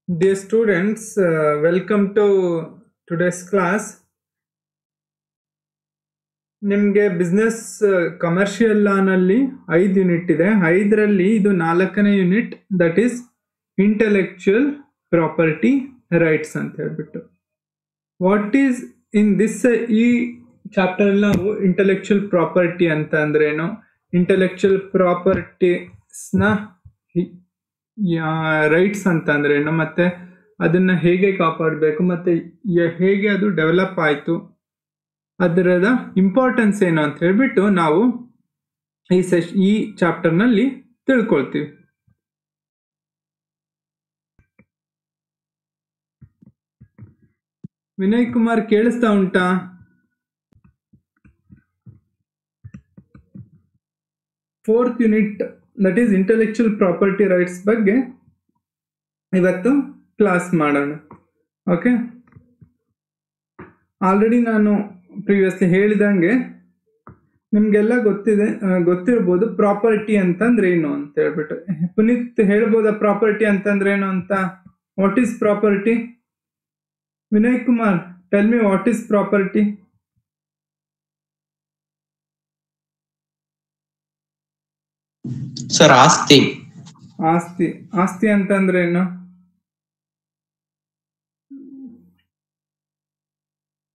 Dear students, welcome to today's class. ನಿಮಗೆ business commercial ಲಾನಲ್ಲಿ 5 unit ಇದೆ. 5ರಲ್ಲಿ ಇದು 4ನೇ unit, that is intellectual property rights ಅಂತ ಹೇಳ್ಬಿಟ್ಟು. ವಾಟ್ ಈಸ್ ಇನ್ ದಿಸ್ ಈ ಚಾಪ್ಟರ್ ನಾವು ಇಂಟೆಲೆಕ್ಚುಯಲ್ ಪ್ರಾಪರ್ಟಿ ಅಂತ ಅಂದ್ರೇನು, ಇಂಟೆಲೆಕ್ಚುಯಲ್ ಪ್ರಾಪರ್ಟೀಸ್ನ ರೈಟ್ಸ್ ಅಂತ ಅಂದ್ರೇನು, ಮತ್ತೆ ಅದನ್ನ ಹೇಗೆ ಕಾಪಾಡಬೇಕು, ಮತ್ತೆ ಹೇಗೆ ಅದು ಡೆವಲಪ್ ಆಯಿತು, ಅದರದ ಇಂಪಾರ್ಟೆನ್ಸ್ ಏನು ಅಂತ ಹೇಳ್ಬಿಟ್ಟು ನಾವು ಈ ಚಾಪ್ಟರ್ನಲ್ಲಿ ತಿಳ್ಕೊಳ್ತೀವಿ. ವಿನಯ್ ಕುಮಾರ್ ಕೇಳಿಸ್ತಾ ಉಂಟಾ? Fourth unit that is intellectual property rights ಬಗ್ಗೆ ಇವತ್ತು ಕ್ಲಾಸ್ ಮಾಡೋಣ. ಓಕೆ, ಆಲ್ರೆಡಿ ನಾನು ಪ್ರೀವಿಯಸ್ಲಿ ಹೇಳಿದಂಗೆ ನಿಮ್ಗೆಲ್ಲ ಗೊತ್ತಿರ್ಬೋದು ಪ್ರಾಪರ್ಟಿ ಅಂತಂದ್ರೆ ಏನು ಅಂತ ಹೇಳ್ಬಿಟ್ಟು. ಪುನೀತ್ ಹೇಳ್ಬೋದಾ ಪ್ರಾಪರ್ಟಿ ಅಂತಂದ್ರೆ ಏನು ಅಂತ? What is property? Vinay Kumar, tell me what is property? Sir, ಆಸ್ತಿ. ಆಸ್ತಿ ಅಂತಂದ್ರೆ ಏನು?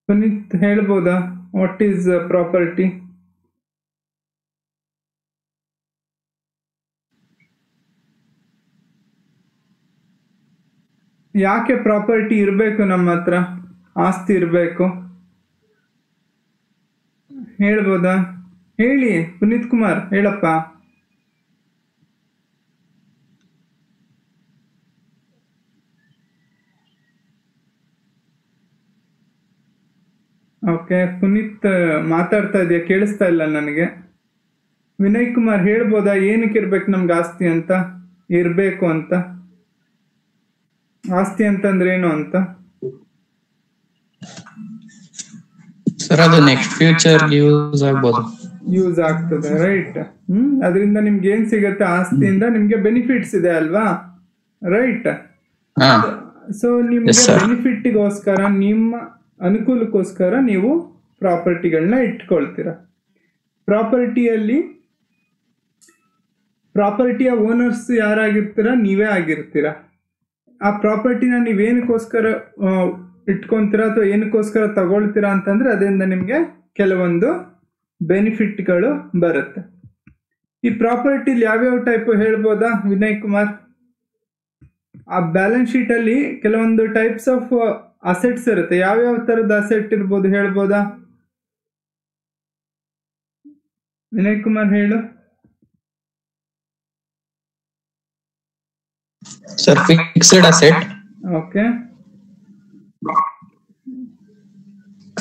ಪುನೀತ್ ಹೇಳ್ಬೋದಾ ವಾಟ್ ಈಸ್ ಪ್ರಾಪರ್ಟಿ? ಯಾಕೆ ಪ್ರಾಪರ್ಟಿ ಇರಬೇಕು ನಮ್ಮ ಹತ್ರ, ಆಸ್ತಿ ಇರಬೇಕು? ಹೇಳ್ಬೋದಾ? ಹೇಳಿ ಪುನೀತ್ ಕುಮಾರ್, ಹೇಳಪ್ಪ. ಓಕೆ, ಪುನೀತ್ ಮಾತಾಡ್ತಾ ಇದೆಯಾ? ಕೇಳಿಸ್ತಾ ಇಲ್ಲ ನನಗೆ. ವಿನಯ್ ಕುಮಾರ್ ಹೇಳ್ಬೋದಾ ಏನಕ್ಕೆ ಇರ್ಬೇಕು ನಮ್ಗೆ ಆಸ್ತಿ ಅಂತ, ಇರ್ಬೇಕು ಅಂತ? ಆಸ್ತಿ ಅಂತಂದ್ರೆ ಏನು ಅಂತ? ಸರ್, ಅದು ನೆಕ್ಸ್ಟ್ ಫ್ಯೂಚರ್ ಯೂಸ್ ಆಗ್ಬೋದು. ಯೂಸ್ ಆಗ್ತದೆ, ರೈಟ್. ಅದರಿಂದ ನಿಮ್ಗೆ ಏನ್ ಸಿಗತ್ತೆ? ಆಸ್ತಿಯಿಂದ ನಿಮ್ಗೆ ಬೆನಿಫಿಟ್ಸ್ ಇದೆ ಅಲ್ವಾ, ರೈಟ್? ಸೊ ನಿಮ್ಗೆ ಬೆನಿಫಿಟ್ಗೋಸ್ಕರ, ನಿಮ್ಮ ಅನುಕೂಲಕ್ಕೋಸ್ಕರ ನೀವು ಪ್ರಾಪರ್ಟಿಗಳನ್ನ ಇಟ್ಕೊಳ್ತೀರ. ಪ್ರಾಪರ್ಟಿಯ ಓನರ್ಸ್ ಯಾರಾಗಿರ್ತೀರ? ನೀವೇ ಆಗಿರ್ತೀರ. ಆ ಪ್ರಾಪರ್ಟಿನ ನೀವೇನಕ್ಕೋಸ್ಕರ ಇಟ್ಕೊಂತೀರಾ ಅಥವಾ ಏನಕ್ಕೋಸ್ಕರ ತಗೊಳ್ತೀರಾ ಅಂತಂದ್ರೆ ಅದರಿಂದ ನಿಮ್ಗೆ ಕೆಲವೊಂದು ಬೆನಿಫಿಟ್ಗಳು ಬರುತ್ತೆ. ಈ ಪ್ರಾಪರ್ಟಿಲಿ ಯಾವ್ಯಾವ ಟೈಪ್ ಹೇಳ್ಬೋದಾ ವಿನಯ್ ಕುಮಾರ್? ಆ ಬ್ಯಾಲೆನ್ಸ್ ಶೀಟ್ ಅಲ್ಲಿ ಕೆಲವೊಂದು ಟೈಪ್ಸ್ ಆಫ್ ಅಸೆಟ್ಸ್ ಇರುತ್ತೆ. ಯಾವ್ಯಾವ ತರದ ಅಸೆಟ್ ಇರ್ಬೋದು ಹೇಳ್ಬೋದಾ? ವಿನಯ್ ಕುಮಾರ್ ಹೇಳು. Sir, fixed asset. Okay.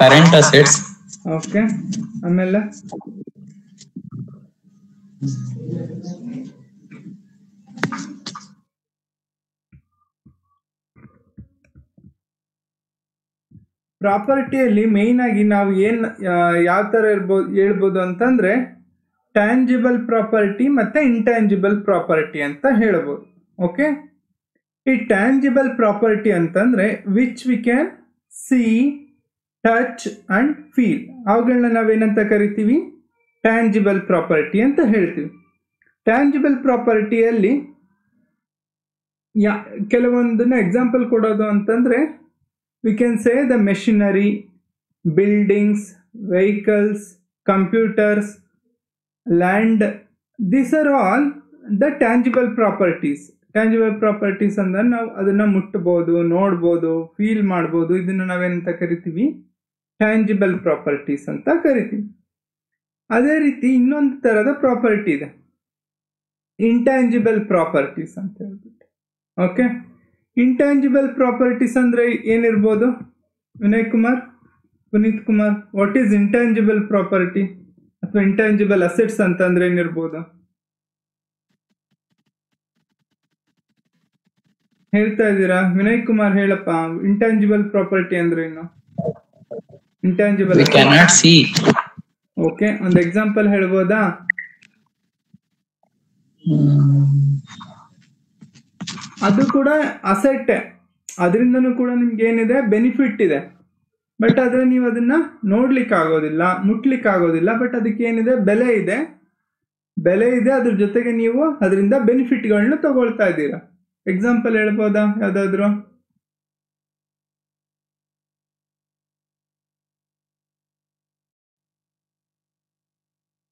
Current assets. Okay, ಆಮೇಲೆ ಪ್ರಾಪರ್ಟಿಯಲ್ಲಿ ಮೇನ್ ಆಗಿ ನಾವು ಯಾವ ತರ ಹೇಳ್ಬೋದು ಅಂತಂದ್ರೆ ಟ್ಯಾಂಜಿಬಲ್ ಪ್ರಾಪರ್ಟಿ ಮತ್ತೆ ಇಂಟ್ಯಾಂಜಿಬಲ್ ಪ್ರಾಪರ್ಟಿ ಅಂತ ಹೇಳ್ಬೋದು. ಓಕೆ, ಈ ಟ್ಯಾಂಜಿಬಲ್ ಪ್ರಾಪರ್ಟಿ ಅಂತಂದ್ರೆ which we can see, touch and feel, ಅವುಗಳನ್ನ ನಾವೇನಂತ ಕರಿತೀವಿ? ಟ್ಯಾಂಜಿಬಲ್ ಪ್ರಾಪರ್ಟಿ ಅಂತ ಹೇಳ್ತೀವಿ. ಟ್ಯಾಂಜಿಬಲ್ ಪ್ರಾಪರ್ಟಿಯಲ್ಲಿ ಕೆಲವೊಂದನ್ನ ಎಕ್ಸಾಂಪಲ್ ಕೊಡೋದು ಅಂತಂದ್ರೆ we can say the machinery, buildings, vehicles, computers, land. These are all the tangible properties. Tangible properties ಅಂದ್ರೆ ನಾವು ಅದನ್ನ ಮುಟ್ಟಬಹುದು, ನೋಡ್ಬೋದು, ಫೀಲ್ ಮಾಡ್ಬೋದು. ಇದನ್ನ ನಾವೇನಂತ ಕರಿತೀವಿ? ಟ್ಯಾಂಜಿಬಲ್ ಪ್ರಾಪರ್ಟೀಸ್ ಅಂತ ಕರಿತೀವಿ. ಅದೇ ರೀತಿ ಇನ್ನೊಂದು ತರದ ಪ್ರಾಪರ್ಟಿ ಇದೆ, ಇಂಟ್ಯಾಂಜಿಬಲ್ ಪ್ರಾಪರ್ಟೀಸ್ ಅಂತ ಹೇಳ್ಬಿಟ್ಟು. ಓಕೆ, ಇಂಟ್ಯಾಂಜಿಬಲ್ ಪ್ರಾಪರ್ಟೀಸ್ ಅಂದ್ರೆ ಏನಿರ್ಬೋದು? Vinay Kumar, Puneeth Kumar, what is intangible property ಅಥವಾ ಇಂಟ್ಯಾಂಜಿಬಲ್ ಅಸೆಟ್ಸ್ ಅಂತಂದ್ರೆ ಏನಿರ್ಬೋದು? ಹೇಳ್ತಾ ಇದ್ದೀರಾ? ವಿನಯ್ ಕುಮಾರ್ ಹೇಳಪ್ಪ, ಇಂಟ್ಯಾಂಜಿಬಲ್ ಪ್ರಾಪರ್ಟಿ ಅಂದ್ರೆ ಏನು? ಇಂಟ್ಯಾಂಜಿಬಲ್. ಓಕೆ, ಒಂದು ಎಕ್ಸಾಂಪಲ್ ಹೇಳ್ಬೋದಾ? ಅದು ಕೂಡ ಅಸೆಟ್. ಅದರಿಂದನೂ ಕೂಡ ನಿಮ್ಗೆ ಏನಿದೆ ಬೆನಿಫಿಟ್ ಇದೆ. ಬಟ್ ಆದರೆ ನೀವು ಅದನ್ನ ನೋಡ್ಲಿಕ್ಕೆ ಆಗೋದಿಲ್ಲ, ಮುಟ್ಲಿಕ್ಕೆ ಆಗೋದಿಲ್ಲ. ಬಟ್ ಅದಕ್ಕೆ ಏನಿದೆ, ಬೆಲೆ ಇದೆ. ಅದ್ರ ಜೊತೆಗೆ ನೀವು ಅದರಿಂದ ಬೆನಿಫಿಟ್ಗಳನ್ನ ತಗೊಳ್ತಾ ಇದ್ದೀರಾ. ಎಕ್ಸಾಂಪಲ್ ಹೇಳ್ಬೋದಾ ಯಾವ್ದಾದ್ರು?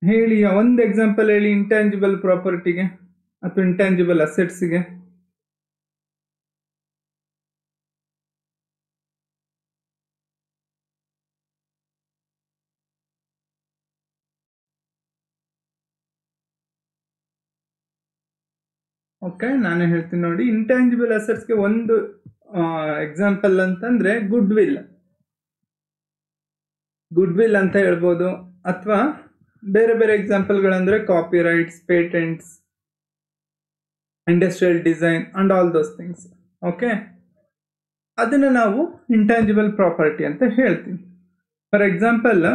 ಹೇಳಿ, ಒಂದು ಎಕ್ಸಾಂಪಲ್ ಹೇಳಿ ಇಂಟ್ಯಾಂಜಿಬಲ್ ಪ್ರಾಪರ್ಟಿಗೆ ಅಥವಾ ಇಂಟ್ಯಾಂಜಿಬಲ್ ಅಸೆಟ್ಸ್ಗೆ. ಓಕೆ, ನಾನೇ ಹೇಳ್ತೀನಿ ನೋಡಿ. ಇಂಟ್ಯಾಂಜಿಬಲ್ ಅಸೆಟ್ಸ್ಗೆ ಒಂದು ಎಕ್ಸಾಂಪಲ್ ಅಂತಂದ್ರೆ ಗುಡ್ ವಿಲ್ ಅಂತ ಹೇಳ್ಬೋದು. ಅಥವಾ ಬೇರೆ ಬೇರೆ ಎಕ್ಸಾಂಪಲ್ಗಳಂದ್ರೆ copy rights, patents, industrial design and all those things. Okay, ಅದನ್ನ ನಾವು ಇಂಟ್ಯಾಂಜಿಬಲ್ ಪ್ರಾಪರ್ಟಿ ಅಂತ ಹೇಳ್ತೀವಿ. ಫಾರ್ ಎಕ್ಸಾಂಪಲ್,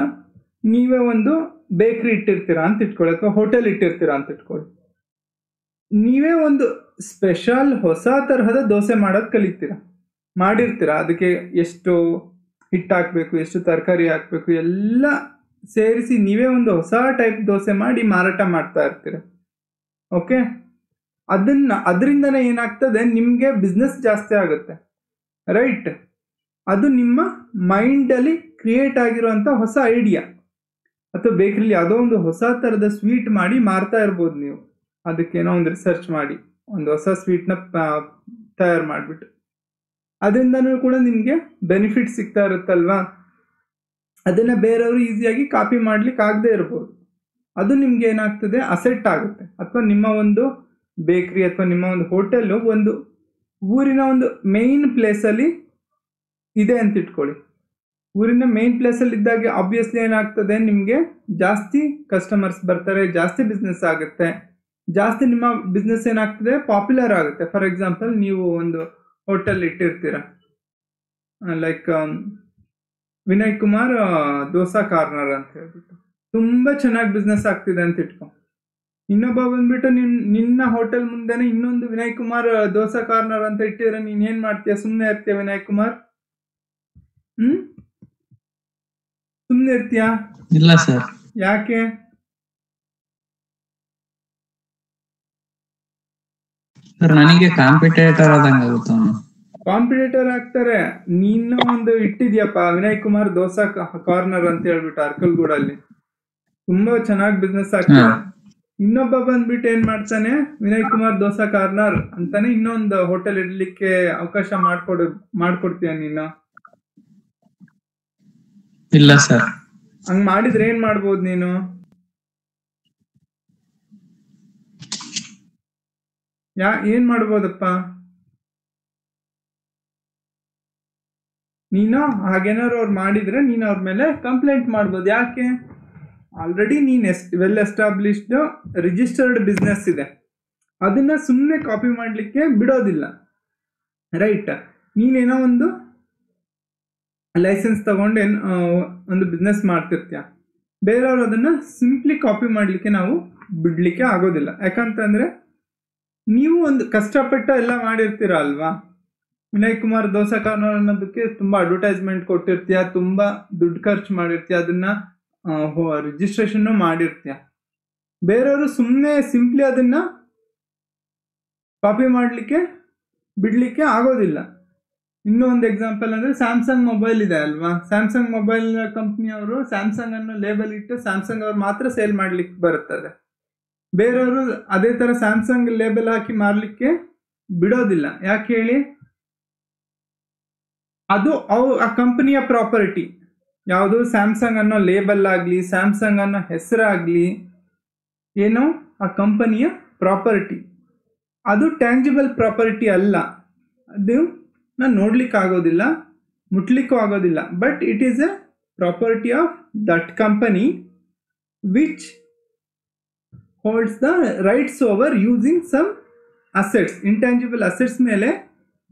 ನೀವೇ ಒಂದು ಬೇಕರಿ ಇಟ್ಟಿರ್ತೀರಾ ಅಂತ ಇಟ್ಕೊಳ್ಳಿ, ಅಥವಾ ಹೋಟೆಲ್ ಇಟ್ಟಿರ್ತೀರಾ ಅಂತ ಇಟ್ಕೊಳ್ಳಿ. ನೀವೇ ಒಂದು ಸ್ಪೆಷಲ್ ಹೊಸ ತರಹದ ದೋಸೆ ಮಾಡೋದು ಮಾಡಿರ್ತೀರಾ. ಅದಕ್ಕೆ ಎಷ್ಟು ಹಿಟ್ಟು ಹಾಕ್ಬೇಕು, ಎಷ್ಟು ತರಕಾರಿ ಹಾಕ್ಬೇಕು ಎಲ್ಲ ಸೇರಿಸಿ ನೀವೇ ಒಂದು ಹೊಸ ಟೈಪ್ ದೋಸೆ ಮಾಡಿ ಮಾರಾಟ ಮಾಡ್ತಾ ಇರ್ತೀರ. ಓಕೆ, ಅದರಿಂದನೇ ಏನಾಗ್ತದೆ, ನಿಮಗೆ ಬಿಸ್ನೆಸ್ ಜಾಸ್ತಿ ಆಗುತ್ತೆ, ರೈಟ್? ಅದು ನಿಮ್ಮ ಮೈಂಡಲ್ಲಿ ಕ್ರಿಯೇಟ್ ಆಗಿರುವಂಥ ಹೊಸ ಐಡಿಯಾ. ಅಥವಾ ಬೇಕರಿಲಿ ಯಾವುದೋ ಒಂದು ಹೊಸ ಥರದ ಸ್ವೀಟ್ ಮಾಡಿ ಮಾರ್ತಾ ಇರ್ಬೋದು ನೀವು. ಅದಕ್ಕೇನೋ ಒಂದು ರಿಸರ್ಚ್ ಮಾಡಿ ಒಂದು ಹೊಸ ಸ್ವೀಟ್ನ ತಯಾರು ಮಾಡಿಬಿಟ್ಟು ಅದರಿಂದನೂ ಕೂಡ ನಿಮಗೆ ಬೆನಿಫಿಟ್ ಸಿಗ್ತಾ ಇರುತ್ತಲ್ವಾ. ಅದನ್ನು ಬೇರೆಯವರು ಈಸಿಯಾಗಿ ಕಾಪಿ ಮಾಡ್ಲಿಕ್ಕೆ ಆಗದೆ ಇರ್ಬೋದು. ಅದು ನಿಮ್ಗೆ ಏನಾಗ್ತದೆ, ಅಸೆಟ್ ಆಗುತ್ತೆ. ಅಥವಾ ನಿಮ್ಮ ಒಂದು ಬೇಕ್ರಿ ಅಥವಾ ನಿಮ್ಮ ಒಂದು ಹೋಟೆಲ್ಲು ಒಂದು ಊರಿನ ಒಂದು ಮೇನ್ ಪ್ಲೇಸಲ್ಲಿ ಇದೆ ಅಂತ ಇಟ್ಕೊಳ್ಳಿ. ಊರಿನ ಮೇನ್ ಪ್ಲೇಸಲ್ಲಿ ಇದ್ದಾಗ ಆಬ್ವಿಯಸ್ಲಿ ಏನಾಗ್ತದೆ, ನಿಮಗೆ ಜಾಸ್ತಿ ಕಸ್ಟಮರ್ಸ್ ಬರ್ತಾರೆ, ಜಾಸ್ತಿ ಬಿಸ್ನೆಸ್ ಆಗುತ್ತೆ, ಜಾಸ್ತಿ ನಿಮ್ಮ ಬಿಸ್ನೆಸ್ ಏನಾಗ್ತದೆ, ಪಾಪ್ಯುಲರ್ ಆಗುತ್ತೆ. ಫಾರ್ ಎಕ್ಸಾಂಪಲ್, ನೀವು ಒಂದು ಹೋಟೆಲ್ ಇಟ್ಟಿರ್ತೀರ, ಲೈಕ್ ವಿನಯ್ ಕುಮಾರ್ ದೋಸಾ ಕಾರ್ನರ್ ಅಂತ ಹೇಳ್ಬಿಟ್ಟು ತುಂಬ ಚೆನ್ನಾಗಿ ಬಿಸ್ನೆಸ್ ಆಗ್ತಿದೆ ಅಂತ ಇಟ್ಕೊ. ಇನ್ನೊಬ್ಬ ಬಂದ್ಬಿಟ್ಟು ನಿನ್ನ ಹೋಟೆಲ್ ಮುಂದೆನೆ ಇನ್ನೊಂದು ವಿನಯ್ ಕುಮಾರ್ ದೋಸಾ ಕಾರ್ನರ್ ಅಂತ ಇಟ್ಟಿದ್ರೆ ನೀನ್ ಏನ್ ಮಾಡ್ತೀಯ? ಸುಮ್ಮನೆ ಇರ್ತೀಯ ವಿನಯ್ ಕುಮಾರ್? ಸುಮ್ಮನೆ ಇರ್ತೀಯಾ? ಇಲ್ಲ ಸರ್. ಯಾಕೆ? ನನಗೆ ಕಾಂಪಿಟೇಟರ್ ಆದಂಗೆ ಆಗುತ್ತೆ. ಕಾಂಪಿಟೇಟರ್ ಆಗ್ತಾರೆ. ನೀನು ಒಂದು ಇಟ್ಟಿದ್ಯಪ್ಪ ವಿನಯ್ ಕುಮಾರ್ ದೋಸಾ ಕಾರ್ನರ್ ಅಂತ ಹೇಳ್ಬಿಟ್ಟು ಅರ್ಕಲ್ಗೂಡಲ್ಲಿ, ತುಂಬಾ ಚೆನ್ನಾಗಿ ಬಿಸ್ನೆಸ್ ಆಗ್ತದೆ. ಇನ್ನೊಬ್ಬ ಬಂದ್ಬಿಟ್ಟು ಏನ್ ಮಾಡ್ತಾನೆ, ವಿನಯ್ ಕುಮಾರ್ ದೋಸಾ ಕಾರ್ನರ್ ಅಂತಾನೆ ಇನ್ನೊಂದು ಹೋಟೆಲ್ ಇಡ್ಲಿಕ್ಕೆ ಅವಕಾಶ ಮಾಡ್ಕೊಡ್ತೀಯ ನೀನು? ಇಲ್ಲ ಸರ್. ಹಂಗ್ ಮಾಡಿದ್ರೆ ಏನ್ ಮಾಡ್ಬೋದು ನೀನು? ಏನ್ ಮಾಡ್ಬೋದಪ್ಪ ನೀನು? ಹಾಗೇನಾದ್ರು ಅವ್ರು ಮಾಡಿದ್ರೆ ನೀನು ಅವ್ರ ಮೇಲೆ ಕಂಪ್ಲೇಂಟ್ ಮಾಡ್ಬೋದು. ಯಾಕೆ? ಆಲ್ರೆಡಿ ನೀನ್ ವೆಲ್ ಎಸ್ಟಾಬ್ಲಿಷ್ಡ್ ರಿಜಿಸ್ಟರ್ಡ್ ಬಿಸ್ನೆಸ್ ಇದೆ, ಅದನ್ನ ಸುಮ್ಮನೆ ಕಾಪಿ ಮಾಡ್ಲಿಕ್ಕೆ ಬಿಡೋದಿಲ್ಲ, ರೈಟ್? ನೀನೇನೋ ಒಂದು ಲೈಸೆನ್ಸ್ ತಗೊಂಡು ಒಂದು ಬಿಸ್ನೆಸ್ ಮಾಡ್ತಿರ್ತೀಯ, ಬೇರೆಯವ್ರು ಅದನ್ನ ಸಿಂಪ್ಲಿ ಕಾಪಿ ಮಾಡ್ಲಿಕ್ಕೆ ನಾವು ಬಿಡ್ಲಿಕ್ಕೆ ಆಗೋದಿಲ್ಲ. ಯಾಕಂತಂದ್ರೆ ನೀವು ಒಂದು ಕಷ್ಟಪಟ್ಟು ಎಲ್ಲ ಮಾಡಿರ್ತೀರ ಅಲ್ವಾ. ವಿನಯ್ ಕುಮಾರ್ ದೋಸಾ ಕಾರ್ನರ್ ಅನ್ನೋದಕ್ಕೆ ತುಂಬಾ ಅಡ್ವರ್ಟೈಸ್ಮೆಂಟ್ ಕೊಟ್ಟಿರ್ತೀಯ, ತುಂಬಾ ದುಡ್ಡು ಖರ್ಚು ಮಾಡಿರ್ತೀಯ, ಅದನ್ನ ರಿಜಿಸ್ಟ್ರೇಷನ್ ಮಾಡಿರ್ತೀಯ. ಬೇರೆಯವರು ಸುಮ್ಮನೆ ಸಿಂಪ್ಲಿ ಅದನ್ನ ಕಾಪಿ ಮಾಡ್ಲಿಕ್ಕೆ ಬಿಡ್ಲಿಕ್ಕೆ ಆಗೋದಿಲ್ಲ. ಇನ್ನೂ ಒಂದು ಎಕ್ಸಾಂಪಲ್ ಅಂದ್ರೆ ಸ್ಯಾಮ್ಸಂಗ್ ಮೊಬೈಲ್ ಇದೆ ಅಲ್ವಾ. ಸ್ಯಾಮ್ಸಂಗ್ ಮೊಬೈಲ್ ಕಂಪ್ನಿಯವರು ಸ್ಯಾಮ್ಸಂಗ್ ಅನ್ನು ಲೇಬಲ್ ಇಟ್ಟು ಸ್ಯಾಮ್ಸಂಗ್ ಅವ್ರು ಮಾತ್ರ ಸೇಲ್ ಮಾಡ್ಲಿಕ್ಕೆ ಬರುತ್ತದೆ. ಬೇರೆಯವರು ಅದೇ ತರ ಸ್ಯಾಮ್ಸಂಗ್ ಲೇಬಲ್ ಹಾಕಿ ಮಾರ್ಲಿಕ್ಕೆ ಬಿಡೋದಿಲ್ಲ. ಯಾಕೆ ಹೇಳಿ? ಅದು ಆ ಕಂಪನಿಯ ಪ್ರಾಪರ್ಟಿ. ಯಾವುದು? ಸ್ಯಾಮ್ಸಂಗ್ ಅನ್ನೋ ಲೇಬಲ್ ಆಗಲಿ, ಸ್ಯಾಮ್ಸಂಗ್ ಅನ್ನೋ ಹೆಸರಾಗ್ಲಿ, ಏನೋ ಆ ಕಂಪನಿಯ ಪ್ರಾಪರ್ಟಿ. ಅದು ಟ್ಯಾಂಜಿಬಲ್ ಪ್ರಾಪರ್ಟಿ ಅಲ್ಲ, ಅದು ನಾನು ನೋಡ್ಲಿಕ್ಕೆ ಆಗೋದಿಲ್ಲ, ಮುಟ್ಲಿಕ್ಕೂ ಆಗೋದಿಲ್ಲ. But it is a property of that company which holds the rights over using some assets. Intangible assets ಮೇಲೆ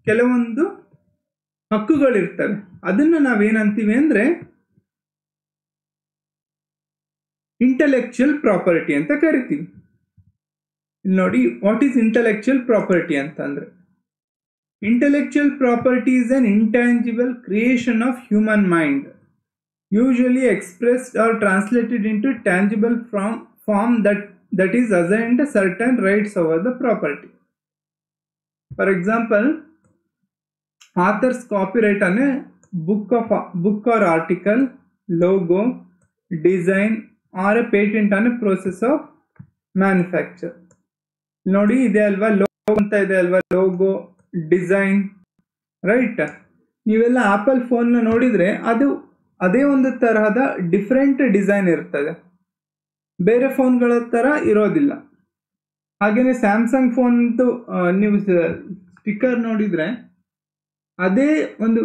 ಕೆಲವೊಂದು ಹಕ್ಕುಗಳಿರ್ತವೆ. ಅದನ್ನು ನಾವೇನಂತೀವಿ ಅಂದ್ರೆ ಇಂಟೆಲೆಕ್ಚುಯಲ್ ಪ್ರಾಪರ್ಟಿ ಅಂತ ಕರಿತೀವಿ. ಇಲ್ಲಿ ನೋಡಿ, ವಾಟ್ ಈಸ್ ಇಂಟೆಲೆಕ್ಚುಯಲ್ ಪ್ರಾಪರ್ಟಿ ಅಂತಂದ್ರೆ Intellectual property is an intangible creation of human mind, usually expressed or translated into tangible form that is assigned certain rights over the property. For example, author's copyright on a book or article, logo, design or a patent on a process of manufacture. ನೋಡಿ ಇದೆ ಅಲ್ವಾ, logo ಅಂತ ಇದೆ ಅಲ್ವಾ, logo, design, right? ನೀವೆಲ್ಲ apple ಫೋನ್ನ ನೋಡಿದರೆ ಅದು ಅದೇ ಒಂದು ತರಹದ ಡಿಫ್ರೆಂಟ್ ಡಿಸೈನ್ ಇರ್ತದೆ, ಬೇರೆ ಫೋನ್ಗಳ ಥರ ಇರೋದಿಲ್ಲ. ಹಾಗೆಯೇ ಸ್ಯಾಮ್ಸಂಗ್ ಫೋನ್ದು ನೀವು ಸ್ಟಿಕ್ಕರ್ ನೋಡಿದರೆ ಅದೇ ಒಂದು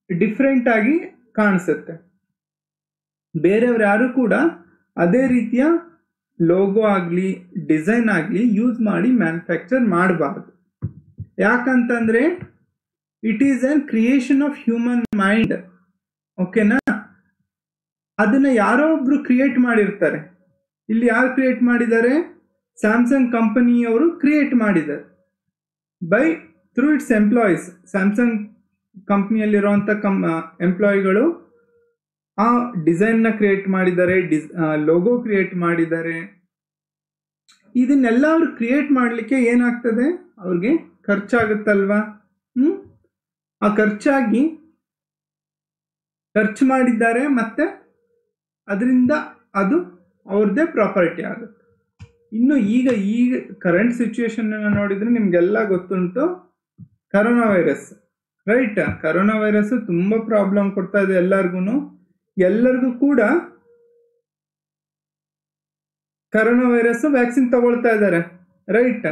ಡಿಫ್ರೆಂಟ್ ಆಗಿ ಕಾಣಿಸುತ್ತೆ. ಬೇರೆಯವ್ರು ಯಾರು ಕೂಡ ಅದೇ ರೀತಿಯ ಲೋಗೋ ಆಗಲಿ ಡಿಸೈನ್ ಆಗಲಿ ಯೂಸ್ ಮಾಡಿ ಮ್ಯಾನುಫ್ಯಾಕ್ಚರ್ ಮಾಡಬಾರ್ದು. ಯಾಕಂತಂದರೆ it is on creation of human mind. ಓಕೆನಾ? ಅದನ್ನು ಯಾರೋ ಒಬ್ರು ಕ್ರಿಯೇಟ್ ಮಾಡಿರ್ತಾರೆ. ಇಲ್ಲಿ ಯಾರು ಕ್ರಿಯೇಟ್ ಮಾಡಿದ್ದಾರೆ? ಸ್ಯಾಮ್ಸಂಗ್ ಕಂಪನಿಯವರು ಕ್ರಿಯೇಟ್ ಮಾಡಿದ್ದಾರೆ ಥ್ರೂ ಇಟ್ಸ್ ಎಂಪ್ಲಾಯೀಸ್. ಸ್ಯಾಮ್ಸಂಗ್ ಕಂಪ್ನಿಯಲ್ಲಿರುವಂಥ ಎಂಪ್ಲಾಯಿಗಳು ಆ ಡಿಸೈನ್ನ ಕ್ರಿಯೇಟ್ ಮಾಡಿದ್ದಾರೆ, ಲೋಗೋ ಕ್ರಿಯೇಟ್ ಮಾಡಿದ್ದಾರೆ. ಇದನ್ನೆಲ್ಲ ಅವ್ರು ಕ್ರಿಯೇಟ್ ಮಾಡಲಿಕ್ಕೆ ಏನಾಗ್ತದೆ? ಅವ್ರಿಗೆ ಖರ್ಚಾಗುತ್ತಲ್ವಾ? ಆ ಖರ್ಚು ಮಾಡಿದ್ದಾರೆ, ಮತ್ತೆ ಅದರಿಂದ ಅದು ಅವ್ರದ್ದೇ ಪ್ರಾಪರ್ಟಿ ಆಗುತ್ತೆ. ಇನ್ನು ಈಗ ಕರೆಂಟ್ ಸಿಚುವೇಶನ್ ನೋಡಿದ್ರೆ ನಿಮ್ಗೆಲ್ಲ ಗೊತ್ತುಂಟು, corona virus, right? Corona virus ತುಂಬ ಪ್ರಾಬ್ಲಮ್ ಕೊಡ್ತಾ ಇದೆ ಎಲ್ಲರಿಗೂ ಕೂಡ. ಕರೋನಾ ವೈರಸ್ ವ್ಯಾಕ್ಸಿನ್ ತಗೊಳ್ತಾ ಇದ್ದಾರೆ, ರೈಟ್?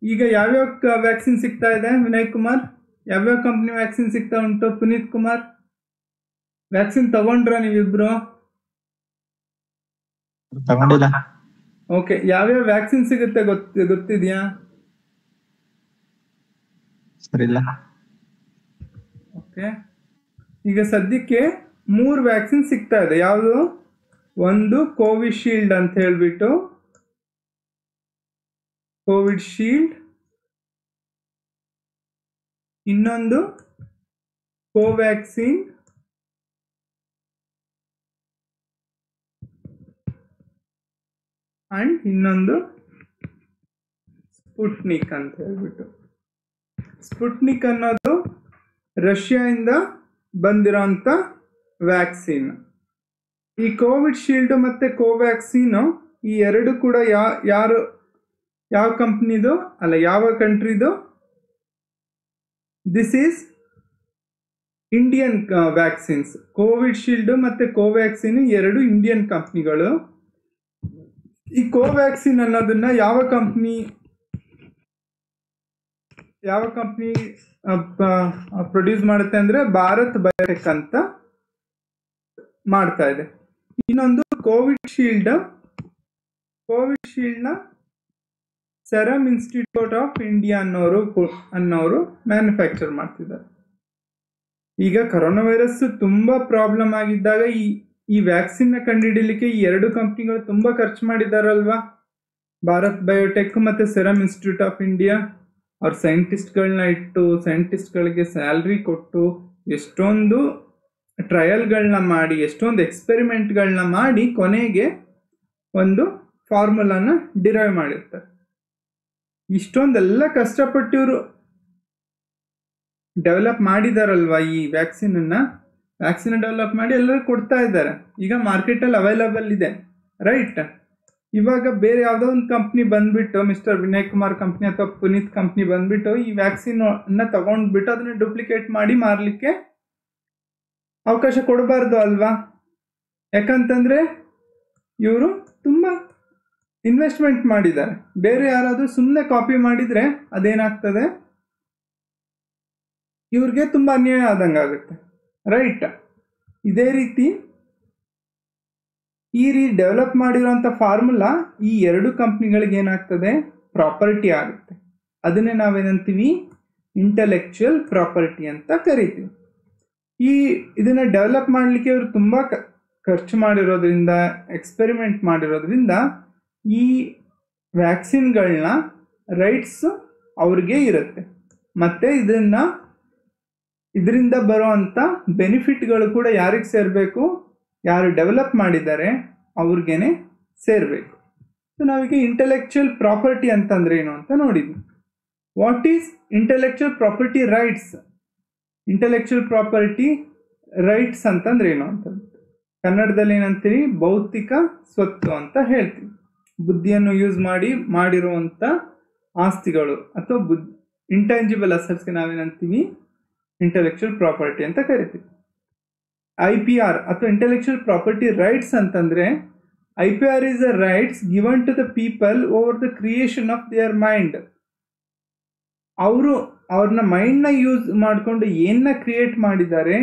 ಈಗ ಯಾವ್ಯಾವ ವ್ಯಾಕ್ಸಿನ್ ಸಿಗ್ತಾ ಇದೆ ವಿನಯ್ ಕುಮಾರ್? ಯಾವ್ಯಾವ ಕಂಪ್ನಿ ವ್ಯಾಕ್ಸಿನ್ ಸಿಗ್ತಾ ಉಂಟು? ಪುನೀತ್ ಕುಮಾರ್, ವ್ಯಾಕ್ಸಿನ್ ತಗೊಂಡ್ರ ನೀವಿಬ್ರು? ತಗೊಂಡಿಲ್ಲ. ಓಕೆ, ಯಾವ್ಯಾವ ವ್ಯಾಕ್ಸಿನ್ ಸಿಗುತ್ತೆ ಗೊತ್ತಿದ್ಯಾ? ಸರಿಲ್ಲ. ಓಕೆ, ಈಗ ಸದ್ಯಕ್ಕೆ 3 ವ್ಯಾಕ್ಸಿನ್ ಸಿಗ್ತಾ ಇದೆ. ಯಾವುದು? ಒಂದು ಕೋವಿಶೀಲ್ಡ್ ಅಂತ ಹೇಳ್ಬಿಟ್ಟು, ಕೋವಿಶೀಲ್ಡ್. ಇನ್ನೊಂದು ಕೋವ್ಯಾಕ್ಸಿನ್, ಅಂಡ್ ಇನ್ನೊಂದು ಸ್ಪುಟ್ನಿಕ್ ಅಂತ ಹೇಳ್ಬಿಟ್ಟು. ಸ್ಪುಟ್ನಿಕ್ ಅನ್ನೋದು ರಷ್ಯಾದಿಂದ ಬಂದಿರೋಂಥ ವ್ಯಾಕ್ಸಿನ್. ಈ ಕೋವಿಡ್ ಶೀಲ್ಡ್ ಮತ್ತು ಕೋವ್ಯಾಕ್ಸಿನು ಈ ಎರಡು ಕೂಡ ಯಾವ ಕಂಪ್ನಿದು ಅಲ್ಲ, ಯಾವ ಕಂಟ್ರಿದು? This is Indian vaccines. Covishield ಮತ್ತು ಕೋವ್ಯಾಕ್ಸಿನ್ ಎರಡು ಇಂಡಿಯನ್ ಕಂಪ್ನಿಗಳು. ಈ ಕೋವ್ಯಾಕ್ಸಿನ್ ಅನ್ನೋದನ್ನ ಯಾವ ಕಂಪ್ನಿ ಪ್ರೊಡ್ಯೂಸ್ ಮಾಡುತ್ತೆ ಅಂದರೆ ಭಾರತ್ ಬಯೋಟೆಕ್ ಅಂತ ಮಾಡ್ತಾ ಇದೆ. ಇನ್ನೊಂದು ಕೋವಿಶೀಲ್ಡ್ನ ಸೆರಮ್ ಇನ್ಸ್ಟಿಟ್ಯೂಟ್ ಆಫ್ ಇಂಡಿಯಾ ಅನ್ನೋರು ಮ್ಯಾನುಫ್ಯಾಕ್ಚರ್ ಮಾಡ್ತಿದ್ದಾರೆ. ಈಗ ಕರೋನಾ ವೈರಸ್ ತುಂಬ ಪ್ರಾಬ್ಲಮ್ ಆಗಿದ್ದಾಗ ಈ ವ್ಯಾಕ್ಸಿನ್ನ ಕಂಡುಹಿಡಿಯಲಿಕ್ಕೆ ಈ ಎರಡು ಕಂಪ್ನಿಗಳು ತುಂಬ ಖರ್ಚು ಮಾಡಿದ್ದಾರಲ್ವಾ? ಭಾರತ್ ಬಯೋಟೆಕ್ ಮತ್ತು ಸೆರಮ್ ಇನ್ಸ್ಟಿಟ್ಯೂಟ್ ಆಫ್ ಇಂಡಿಯಾ. ಅವ್ರ ಸೈಂಟಿಸ್ಟ್ಗಳನ್ನ ಇಟ್ಟು, ಸೈಂಟಿಸ್ಟ್ಗಳಿಗೆ ಸ್ಯಾಲ್ರಿ ಕೊಟ್ಟು, ಎಷ್ಟೊಂದು ಟ್ರಯಲ್ಗಳನ್ನ ಮಾಡಿ, ಎಷ್ಟೊಂದು ಎಕ್ಸ್ಪೆರಿಮೆಂಟ್ಗಳನ್ನ ಮಾಡಿ ಕೊನೆಗೆ ಒಂದು ಫಾರ್ಮುಲಾನ ಡಿರೈವ್ ಮಾಡಿರ್ತಾರೆ. ಇಷ್ಟೊಂದೆಲ್ಲ ಕಷ್ಟಪಟ್ಟು ಇವರು ಡೆವಲಪ್ ಮಾಡಿದಾರಲ್ವಾ ಈ ವ್ಯಾಕ್ಸಿನ್ ಡೆವಲಪ್ ಮಾಡಿ ಎಲ್ಲರೂ ಕೊಡ್ತಾ ಇದ್ದಾರೆ. ಈಗ ಮಾರ್ಕೆಟಲ್ಲಿ ಅವೈಲಬಲ್ ಇದೆ, ರೈಟ್? ಇವಾಗ ಬೇರೆ ಯಾವುದೋ ಒಂದು ಕಂಪ್ನಿ ಬಂದ್ಬಿಟ್ಟು, ಮಿಸ್ಟರ್ ವಿನಯ್ ಕುಮಾರ್ ಕಂಪ್ನಿ ಅಥವಾ ಪುನೀತ್ ಕಂಪ್ನಿ ಬಂದ್ಬಿಟ್ಟು ಈ ವ್ಯಾಕ್ಸಿನ್ ತಗೊಂಡ್ಬಿಟ್ಟು ಅದನ್ನ ಡೂಪ್ಲಿಕೇಟ್ ಮಾಡಿ ಮಾರಲಿಕ್ಕೆ ಅವಕಾಶ ಕೊಡಬಾರ್ದು ಅಲ್ವಾ? ಯಾಕಂತಂದ್ರೆ ಇವರು ತುಂಬ ಇನ್ವೆಸ್ಟ್ಮೆಂಟ್ ಮಾಡಿದ್ದಾರೆ. ಬೇರೆ ಯಾರಾದರೂ ಸುಮ್ಮನೆ ಕಾಪಿ ಮಾಡಿದರೆ ಅದೇನಾಗ್ತದೆ? ಇವ್ರಿಗೆ ತುಂಬ ಅನ್ಯಾಯ ಆದಂಗೆ ಆಗುತ್ತೆ, ರೈಟ್? ಇದೇ ರೀತಿ ಡೆವಲಪ್ ಮಾಡಿರೋಂಥ ಫಾರ್ಮುಲಾ ಈ ಎರಡು ಕಂಪ್ನಿಗಳಿಗೆ ಏನಾಗ್ತದೆ? ಪ್ರಾಪರ್ಟಿ ಆಗುತ್ತೆ. ಅದನ್ನೇ ನಾವೇನಂತೀವಿ? ಇಂಟೆಲೆಕ್ಚುಯಲ್ ಪ್ರಾಪರ್ಟಿ ಅಂತ ಕರಿತೀವಿ. ಇದನ್ನು ಡೆವಲಪ್ ಮಾಡಲಿಕ್ಕೆ ಇವರು ತುಂಬ ಖರ್ಚು ಮಾಡಿರೋದ್ರಿಂದ, ಎಕ್ಸ್ಪೆರಿಮೆಂಟ್ ಮಾಡಿರೋದ್ರಿಂದ ಈ ವ್ಯಾಕ್ಸಿನ್ಗಳನ್ನ ರೈಟ್ಸ್ ಅವ್ರಿಗೆ ಇರುತ್ತೆ. ಮತ್ತು ಇದರಿಂದ ಬರೋವಂಥ ಬೆನಿಫಿಟ್ಗಳು ಕೂಡ ಯಾರಿಗೆ ಸೇರಬೇಕು, ಯಾರು ಡೆವಲಪ್ ಮಾಡಿದ್ದಾರೆ ಅವ್ರಿಗೇನೆ ಸೇರಬೇಕು. ಸೊ ನಾವೀಗ ಇಂಟೆಲೆಕ್ಚುಯಲ್ ಪ್ರಾಪರ್ಟಿ ಅಂತಂದ್ರೆ ಏನು ಅಂತ ನೋಡಿದ್ವಿ. What is intellectual property rights? Intellectual property rights ಅಂತಂದ್ರೆ ಏನು ಅಂತ ಕನ್ನಡದಲ್ಲಿ ಏನಂತೀವಿ, ಭೌತಿಕ ಸ್ವತ್ತು ಅಂತ ಹೇಳ್ತೀವಿ. ಬುದ್ಧಿಯನ್ನು ಯೂಸ್ ಮಾಡಿರುವಂಥ ಆಸ್ತಿಗಳು ಅಥವಾ ಇಂಟ್ಯಾಂಜಿಬಲ್ ಅಸೆಟ್ಸ್ಗೆ ನಾವೇನಂತೀವಿ, ಇಂಟೆಲೆಕ್ಚುಯಲ್ ಪ್ರಾಪರ್ಟಿ ಅಂತ ಕರಿತೀವಿ. IPR ಅಥವಾ ಇಂಟೆಲೆಕ್ಚುಯಲ್ ಪ್ರಾಪರ್ಟಿ ರೈಟ್ಸ್ ಅಂತಂದ್ರೆ IPR is the rights given to the people over the creation of their mind. ಅವ್ರನ್ನ ಮೈಂಡ್ನ ಯೂಸ್ ಮಾಡಿಕೊಂಡು ಏನನ್ನ ಕ್ರಿಯೇಟ್ ಮಾಡಿದ್ದಾರೆ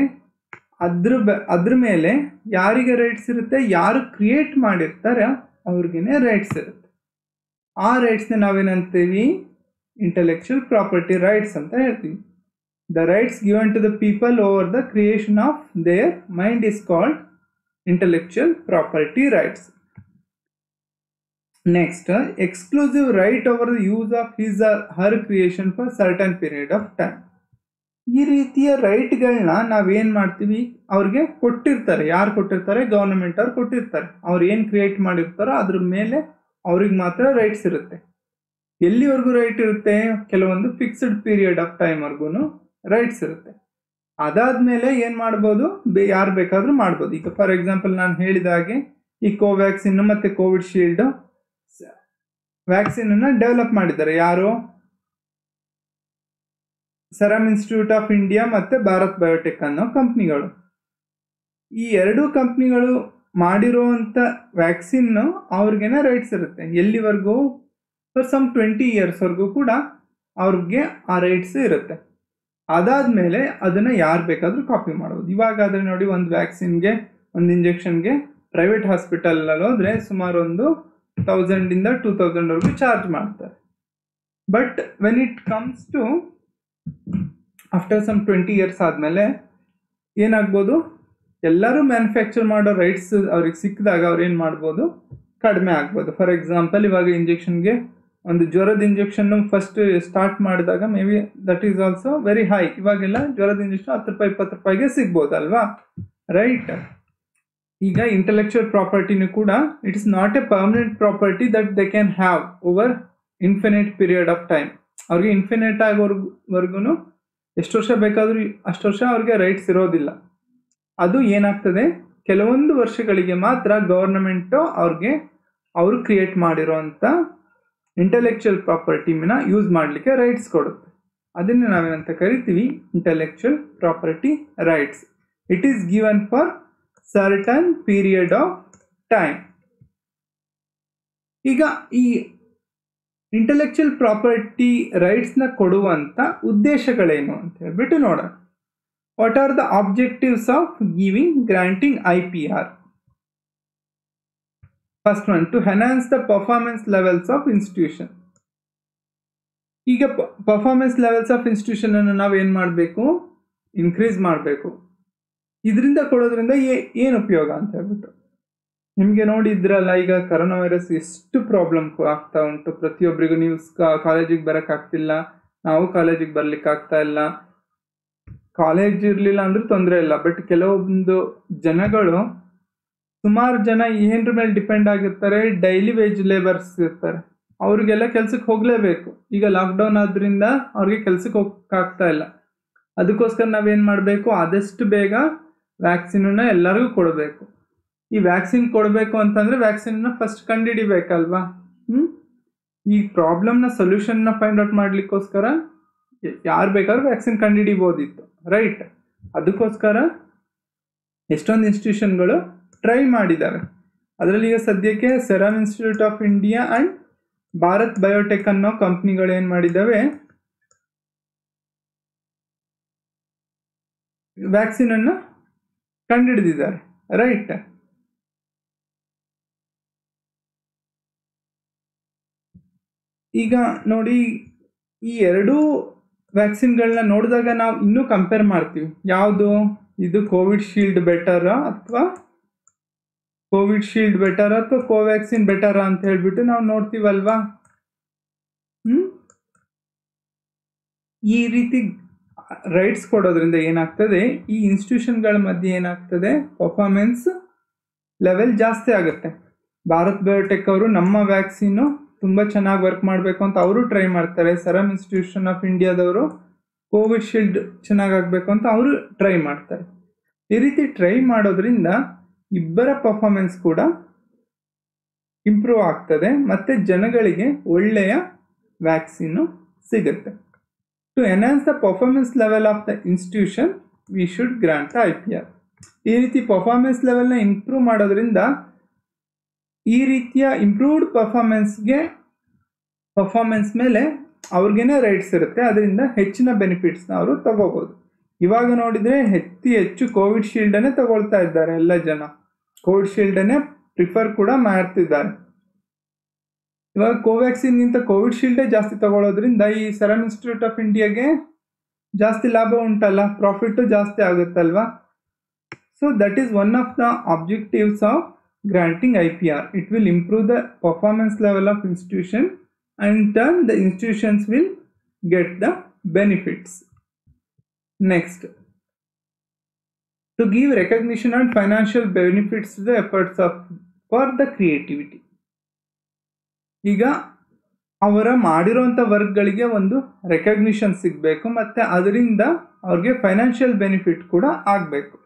ಅದ್ರ ಮೇಲೆ ಯಾರಿಗೆ ರೈಟ್ಸ್ ಇರುತ್ತೆ, ಯಾರು ಕ್ರಿಯೇಟ್ ಮಾಡಿರ್ತಾರೆ ಅವ್ರಿಗೇನೆ ರೈಟ್ಸ್ ಇರುತ್ತೆ. ಆ ರೈಟ್ಸ್ನ ನಾವೇನಂತೀವಿ, ಇಂಟೆಲೆಕ್ಚುಯಲ್ ಪ್ರಾಪರ್ಟಿ ರೈಟ್ಸ್ ಅಂತ ಹೇಳ್ತೀವಿ. The rights given to the people over the creation of their mind is called intellectual property rights. Next, exclusive right over the use of his or her creation for certain period of time. ಈ ರೀತಿಯ ರೈಟ್ಗಳನ್ನ ನಾವೇನು ಮಾಡ್ತೀವಿ, ಅವ್ರಿಗೆ ಕೊಟ್ಟಿರ್ತಾರೆ. ಯಾರು ಕೊಟ್ಟಿರ್ತಾರೆ? Government ಅವ್ರು ಕೊಟ್ಟಿರ್ತಾರೆ. ಅವ್ರು ಏನು ಕ್ರಿಯೇಟ್ ಮಾಡಿರ್ತಾರೋ ಅದ್ರ ಮೇಲೆ ಅವ್ರಿಗೆ ಮಾತ್ರ ರೈಟ್ಸ್ ಇರುತ್ತೆ. ಎಲ್ಲಿವರೆಗೂ ರೈಟ್ ಇರುತ್ತೆ? ಕೆಲವೊಂದು ಫಿಕ್ಸ್ಡ್ ಪೀರಿಯಡ್ ಆಫ್ ಟೈಮ್ವರೆಗೂ ರೈಟ್ಸ್ ಇರುತ್ತೆ. ಅದಾದ್ಮೇಲೆ ಏನು ಮಾಡ್ಬೋದು, ಯಾರು ಬೇಕಾದರೂ ಮಾಡ್ಬೋದು. ಈಗ ಫಾರ್ ಎಕ್ಸಾಂಪಲ್ ನಾನು ಹೇಳಿದ ಹಾಗೆ ಈ ಕೋವ್ಯಾಕ್ಸಿನ್ ಮತ್ತು ಕೋವಿಶೀಲ್ಡ್ ವ್ಯಾಕ್ಸಿನನ್ನು ಡೆವಲಪ್ ಮಾಡಿದ್ದಾರೆ. ಯಾರು? ಸೆರಮ್ ಇನ್ಸ್ಟಿಟ್ಯೂಟ್ ಆಫ್ ಇಂಡಿಯಾ ಮತ್ತು ಭಾರತ್ ಬಯೋಟೆಕ್ ಅನ್ನೋ ಕಂಪ್ನಿಗಳು. ಈ ಎರಡೂ ಕಂಪ್ನಿಗಳು ಮಾಡಿರುವಂಥ ವ್ಯಾಕ್ಸಿನ್ನು ಅವ್ರಿಗೇನೆ ರೈಟ್ಸ್ ಇರುತ್ತೆ. ಎಲ್ಲಿವರೆಗೂ? ಫಾರ್ ಸಮ್ 20 yearsವರೆಗೂ ಕೂಡ ಅವ್ರಿಗೆ ಆ ರೈಟ್ಸ್ ಇರುತ್ತೆ. ಅದಾದಮೇಲೆ ಅದನ್ನು ಯಾರು ಬೇಕಾದರೂ ಕಾಪಿ ಮಾಡ್ಬೋದು. ಇವಾಗಾದರೆ ನೋಡಿ, ಒಂದು ವ್ಯಾಕ್ಸಿನ್ಗೆ, ಒಂದು ಇಂಜೆಕ್ಷನ್ಗೆ ಪ್ರೈವೇಟ್ ಹಾಸ್ಪಿಟಲಲ್ಲಿ ಹೋದರೆ ಸುಮಾರು ಒಂದು 1000 to 2000 ಚಾರ್ಜ್ ಮಾಡ್ತಾರೆ. But when it comes to after some 20 years ಆದಮೇಲೆ ಏನಾಗ್ಬೋದು, ಎಲ್ಲರೂ ಮ್ಯಾನುಫ್ಯಾಕ್ಚರ್ ಮಾಡೋ ರೈಟ್ಸ್ ಅವ್ರಿಗೆ ಸಿಕ್ಕಿದಾಗ ಅವ್ರು ಏನು ಮಾಡ್ಬೋದು, ಕಡಿಮೆ ಆಗ್ಬೋದು. ಫಾರ್ ಎಕ್ಸಾಂಪಲ್ ಇವಾಗ ಇಂಜೆಕ್ಷನ್ಗೆ ಒಂದು ಜ್ವರದ ಇಂಜೆಕ್ಷನ್ನು ಫಸ್ಟ್ ಸ್ಟಾರ್ಟ್ ಮಾಡಿದಾಗ may be that is also very high. ಇವಾಗೆಲ್ಲ ಜ್ವರದ ಇಂಜೆಕ್ಷನ್ 10 ರೂಪಾಯಿ 20 ರೂಪಾಯಿಗೆ ಸಿಗ್ಬೋದಲ್ವಾ, ರೈಟ್? ಈಗ ಇಂಟೆಲೆಕ್ಚುಯಲ್ ಪ್ರಾಪರ್ಟಿನೂ ಕೂಡ it is not a permanent property that they can have over infinite period of time. ಅವ್ರಿಗೆ ಇನ್ಫಿನಿಟ್ ಆಗೋವರೆಗೂ ಎಷ್ಟು ವರ್ಷ ಬೇಕಾದರೂ ಅಷ್ಟು ವರ್ಷ ಅವ್ರಿಗೆ ರೈಟ್ಸ್ ಇರೋದಿಲ್ಲ. ಅದು ಏನಾಗ್ತದೆ, ಕೆಲವೊಂದು ವರ್ಷಗಳಿಗೆ ಮಾತ್ರ ಗವರ್ನಮೆಂಟು ಅವರು ಕ್ರಿಯೇಟ್ ಮಾಡಿರೋಂಥ ಇಂಟೆಲೆಕ್ಚುಯಲ್ ಪ್ರಾಪರ್ಟಿನ ಯೂಸ್ ಮಾಡಲಿಕ್ಕೆ ರೈಟ್ಸ್ ಕೊಡುತ್ತೆ. ಅದನ್ನು ನಾವೇನಂತ ಕರಿತೀವಿ, intellectual property rights. It is given for certain period of time. ಈಗ ಈ ಇಂಟೆಲೆಕ್ಚುಯಲ್ ಪ್ರಾಪರ್ಟಿ ರೈಟ್ಸ್ನ ಕೊಡುವಂಥ ಉದ್ದೇಶಗಳೇನು ಅಂತ ಹೇಳ್ಬಿಟ್ಟು ನೋಡೋಣ. What are the objectives of granting IPR? First one, to enhance the performance levels of institution. ಈಗ ಪರ್ಫಾರ್ಮೆನ್ಸ್ ಲೆವೆಲ್ಸ್ ಆಫ್ ಇನ್ಸ್ಟಿಟ್ಯೂಷನ್ ಅನ್ನು ನಾವು ಏನು ಮಾಡಬೇಕು, ಇನ್ಕ್ರೀಸ್ ಮಾಡಬೇಕು. ಇದರಿಂದ ಕೊಡೋದ್ರಿಂದ ಏನು ಉಪಯೋಗ ಅಂತ ಹೇಳ್ಬಿಟ್ಟು ನಿಮಗೆ ನೋಡಿದ್ರಲ್ಲ, ಈಗ ಕರೋನಾ ವೈರಸ್ ಎಷ್ಟು ಪ್ರಾಬ್ಲಮ್ ಆಗ್ತಾ ಉಂಟು. ಪ್ರತಿಯೊಬ್ಬರಿಗೂ ನೀವು ಕಾಲೇಜಿಗೆ ಬರೋಕ್ಕಾಗ್ತಿಲ್ಲ, ನಾವು ಕಾಲೇಜಿಗೆ ಬರ್ಲಿಕ್ಕೆ ಆಗ್ತಾ ಇಲ್ಲ. ಕಾಲೇಜ್ ಇರಲಿಲ್ಲ ಅಂದ್ರೆ ತೊಂದರೆ ಇಲ್ಲ, ಬಟ್ ಕೆಲವೊಂದು ಜನಗಳು, ಸುಮಾರು ಜನ ಏನ್ರ ಮೇಲೆ ಡಿಪೆಂಡ್ ಆಗಿರ್ತಾರೆ, ಡೈಲಿ ವೇಜ್ ಲೇಬರ್ಸ್ ಇರ್ತಾರೆ. ಅವ್ರಿಗೆಲ್ಲ ಕೆಲ್ಸಕ್ಕೆ ಹೋಗಲೇಬೇಕು. ಈಗ ಲಾಕ್ಡೌನ್ ಆದ್ರಿಂದ ಅವ್ರಿಗೆ ಕೆಲ್ಸಕ್ಕೆ ಹೋಗಕ್ಕಾಗ್ತಾ ಇಲ್ಲ. ಅದಕ್ಕೋಸ್ಕರ ನಾವೇನು ಮಾಡಬೇಕು, ಆದಷ್ಟು ಬೇಗ ವ್ಯಾಕ್ಸಿನನ್ನ ಎಲ್ಲರಿಗೂ ಕೊಡಬೇಕು. ಈ ವ್ಯಾಕ್ಸಿನ್ ಕೊಡಬೇಕು ಅಂತಂದರೆ ವ್ಯಾಕ್ಸಿನ್ನ ಫಸ್ಟ್ ಕಂಡುಹಿಡಿಬೇಕಲ್ವಾ. ಈ ಪ್ರಾಬ್ಲಮ್ನ ಸೊಲ್ಯೂಷನ್ನ ಫೈಂಡ್ ಔಟ್ ಮಾಡಲಿಕ್ಕೋಸ್ಕರ ಯಾರು ಬೇಕಾದ್ರೂ ವ್ಯಾಕ್ಸಿನ್ ಕಂಡುಹಿಡಿಬೋದಿತ್ತು, ರೈಟ್? ಅದಕ್ಕೋಸ್ಕರ ಎಷ್ಟೊಂದು ಇನ್ಸ್ಟಿಟ್ಯೂಷನ್ಗಳು ಟ್ರೈ ಮಾಡಿದ್ದಾವೆ. ಅದರಲ್ಲಿ ಈಗ ಸದ್ಯಕ್ಕೆ serum institute of India and Bharat biotech ಅನ್ನೋ ಕಂಪ್ನಿಗಳು ಏನು ಮಾಡಿದ್ದಾವೆ, ವ್ಯಾಕ್ಸಿನನ್ನು ಕಂಡುಹಿಡಿದಿದ್ದಾರೆ, ರೈಟ್? ಈಗ ನೋಡಿ, ಈ ಎರಡೂ ವ್ಯಾಕ್ಸಿನ್ಗಳನ್ನ ನೋಡಿದಾಗ ನಾವು ಇನ್ನೂ ಕಂಪೇರ್ ಮಾಡ್ತೀವಿ. ಯಾವುದು ಇದು, ಕೋವಿಶೀಲ್ಡ್ ಬೆಟರಾ ಅಥವಾ ಕೋವ್ಯಾಕ್ಸಿನ್ ಬೆಟರಾ ಅಂತ ಹೇಳ್ಬಿಟ್ಟು ನಾವು ನೋಡ್ತೀವಲ್ವಾ. ಈ ರೀತಿ ರೈಟ್ಸ್ ಕೊಡೋದ್ರಿಂದ ಏನಾಗ್ತದೆ, ಈ ಇನ್ಸ್ಟಿಟ್ಯೂಷನ್ಗಳ ಮಧ್ಯೆ ಏನಾಗ್ತದೆ, ಪರ್ಫಾರ್ಮೆನ್ಸ್ ಲೆವೆಲ್ ಜಾಸ್ತಿ ಆಗುತ್ತೆ. ಭಾರತ್ ಬಯೋಟೆಕ್ ಅವರು ನಮ್ಮ ವ್ಯಾಕ್ಸಿನ್ನು ತುಂಬ ಚೆನ್ನಾಗಿ ವರ್ಕ್ ಮಾಡಬೇಕು ಅಂತ ಅವರು ಟ್ರೈ ಮಾಡ್ತಾರೆ. ಸರಮ್ ಇನ್ಸ್ಟಿಟ್ಯೂಷನ್ ಆಫ್ ಇಂಡಿಯಾದವರು ಕೋವಿಶೀಲ್ಡ್ ಚೆನ್ನಾಗಾಗಬೇಕು ಅಂತ ಅವರು ಟ್ರೈ ಮಾಡ್ತಾರೆ. ಈ ರೀತಿ ಟ್ರೈ ಮಾಡೋದ್ರಿಂದ ಇಬ್ಬರ ಪರ್ಫಾರ್ಮೆನ್ಸ್ ಕೂಡ ಇಂಪ್ರೂವ್ ಆಗ್ತದೆ ಮತ್ತು ಜನಗಳಿಗೆ ಒಳ್ಳೆಯ ವ್ಯಾಕ್ಸಿನ್ನು ಸಿಗುತ್ತೆ. To enhance the performance level of the institution we should grant the IPR. ಈ ರೀತಿ ಪರ್ಫಾರ್ಮೆನ್ಸ್ ಲೆವೆಲ್ನ ಇಂಪ್ರೂವ್ ಮಾಡೋದ್ರಿಂದ ಈ ರೀತಿಯ ಇಂಪ್ರೂವ್ಡ್ ಪರ್ಫಾರ್ಮೆನ್ಸ್ ಮೇಲೆ ಅವ್ರಿಗೇನೆ ರೈಟ್ಸ್ ಇರುತ್ತೆ. ಅದರಿಂದ ಹೆಚ್ಚಿನ ಬೆನಿಫಿಟ್ಸ್ನ ಅವರು ತಗೋಬೋದು. ಇವಾಗ ನೋಡಿದರೆ ಹೆಚ್ಚು ಕೋವಿಶೀಲ್ಡನ್ನೇ ತಗೊಳ್ತಾ ಇದ್ದಾರೆ ಎಲ್ಲ ಜನ. ಕೋವಿಶೀಲ್ಡನ್ನೇ ಪ್ರಿಫರ್ ಕೂಡ ಮಾಡ್ತಿದ್ದಾರೆ. ಇವಾಗ ಕೋವ್ಯಾಕ್ಸಿನ್ಗಿಂತ ಕೋವಿಶೀಲ್ಡೇ ಜಾಸ್ತಿ ತಗೊಳ್ಳೋದ್ರಿಂದ ಈ ಸರಮ್ ಇನ್ಸ್ಟಿಟ್ಯೂಟ್ ಆಫ್ ಇಂಡಿಯಾಗೆ ಜಾಸ್ತಿ ಲಾಭ ಉಂಟಲ್ಲ, ಪ್ರಾಫಿಟ್ಟು ಜಾಸ್ತಿ ಆಗುತ್ತಲ್ವಾ. So that is one of the objectives of granting IPR. It will improve the performance level of institution and in turn the institutions will get the benefits. Next, to give recognition and financial benefits to the efforts for the creativity. ಈಗ ಅವರ ಮಾಡಿರೋಂಥ ವರ್ಕ್ಗಳಿಗೆ ಒಂದು recognition ಸಿಗಬೇಕು ಮತ್ತು ಅದರಿಂದ ಅವ್ರಿಗೆ financial benefit ಕೂಡ ಆಗಬೇಕು.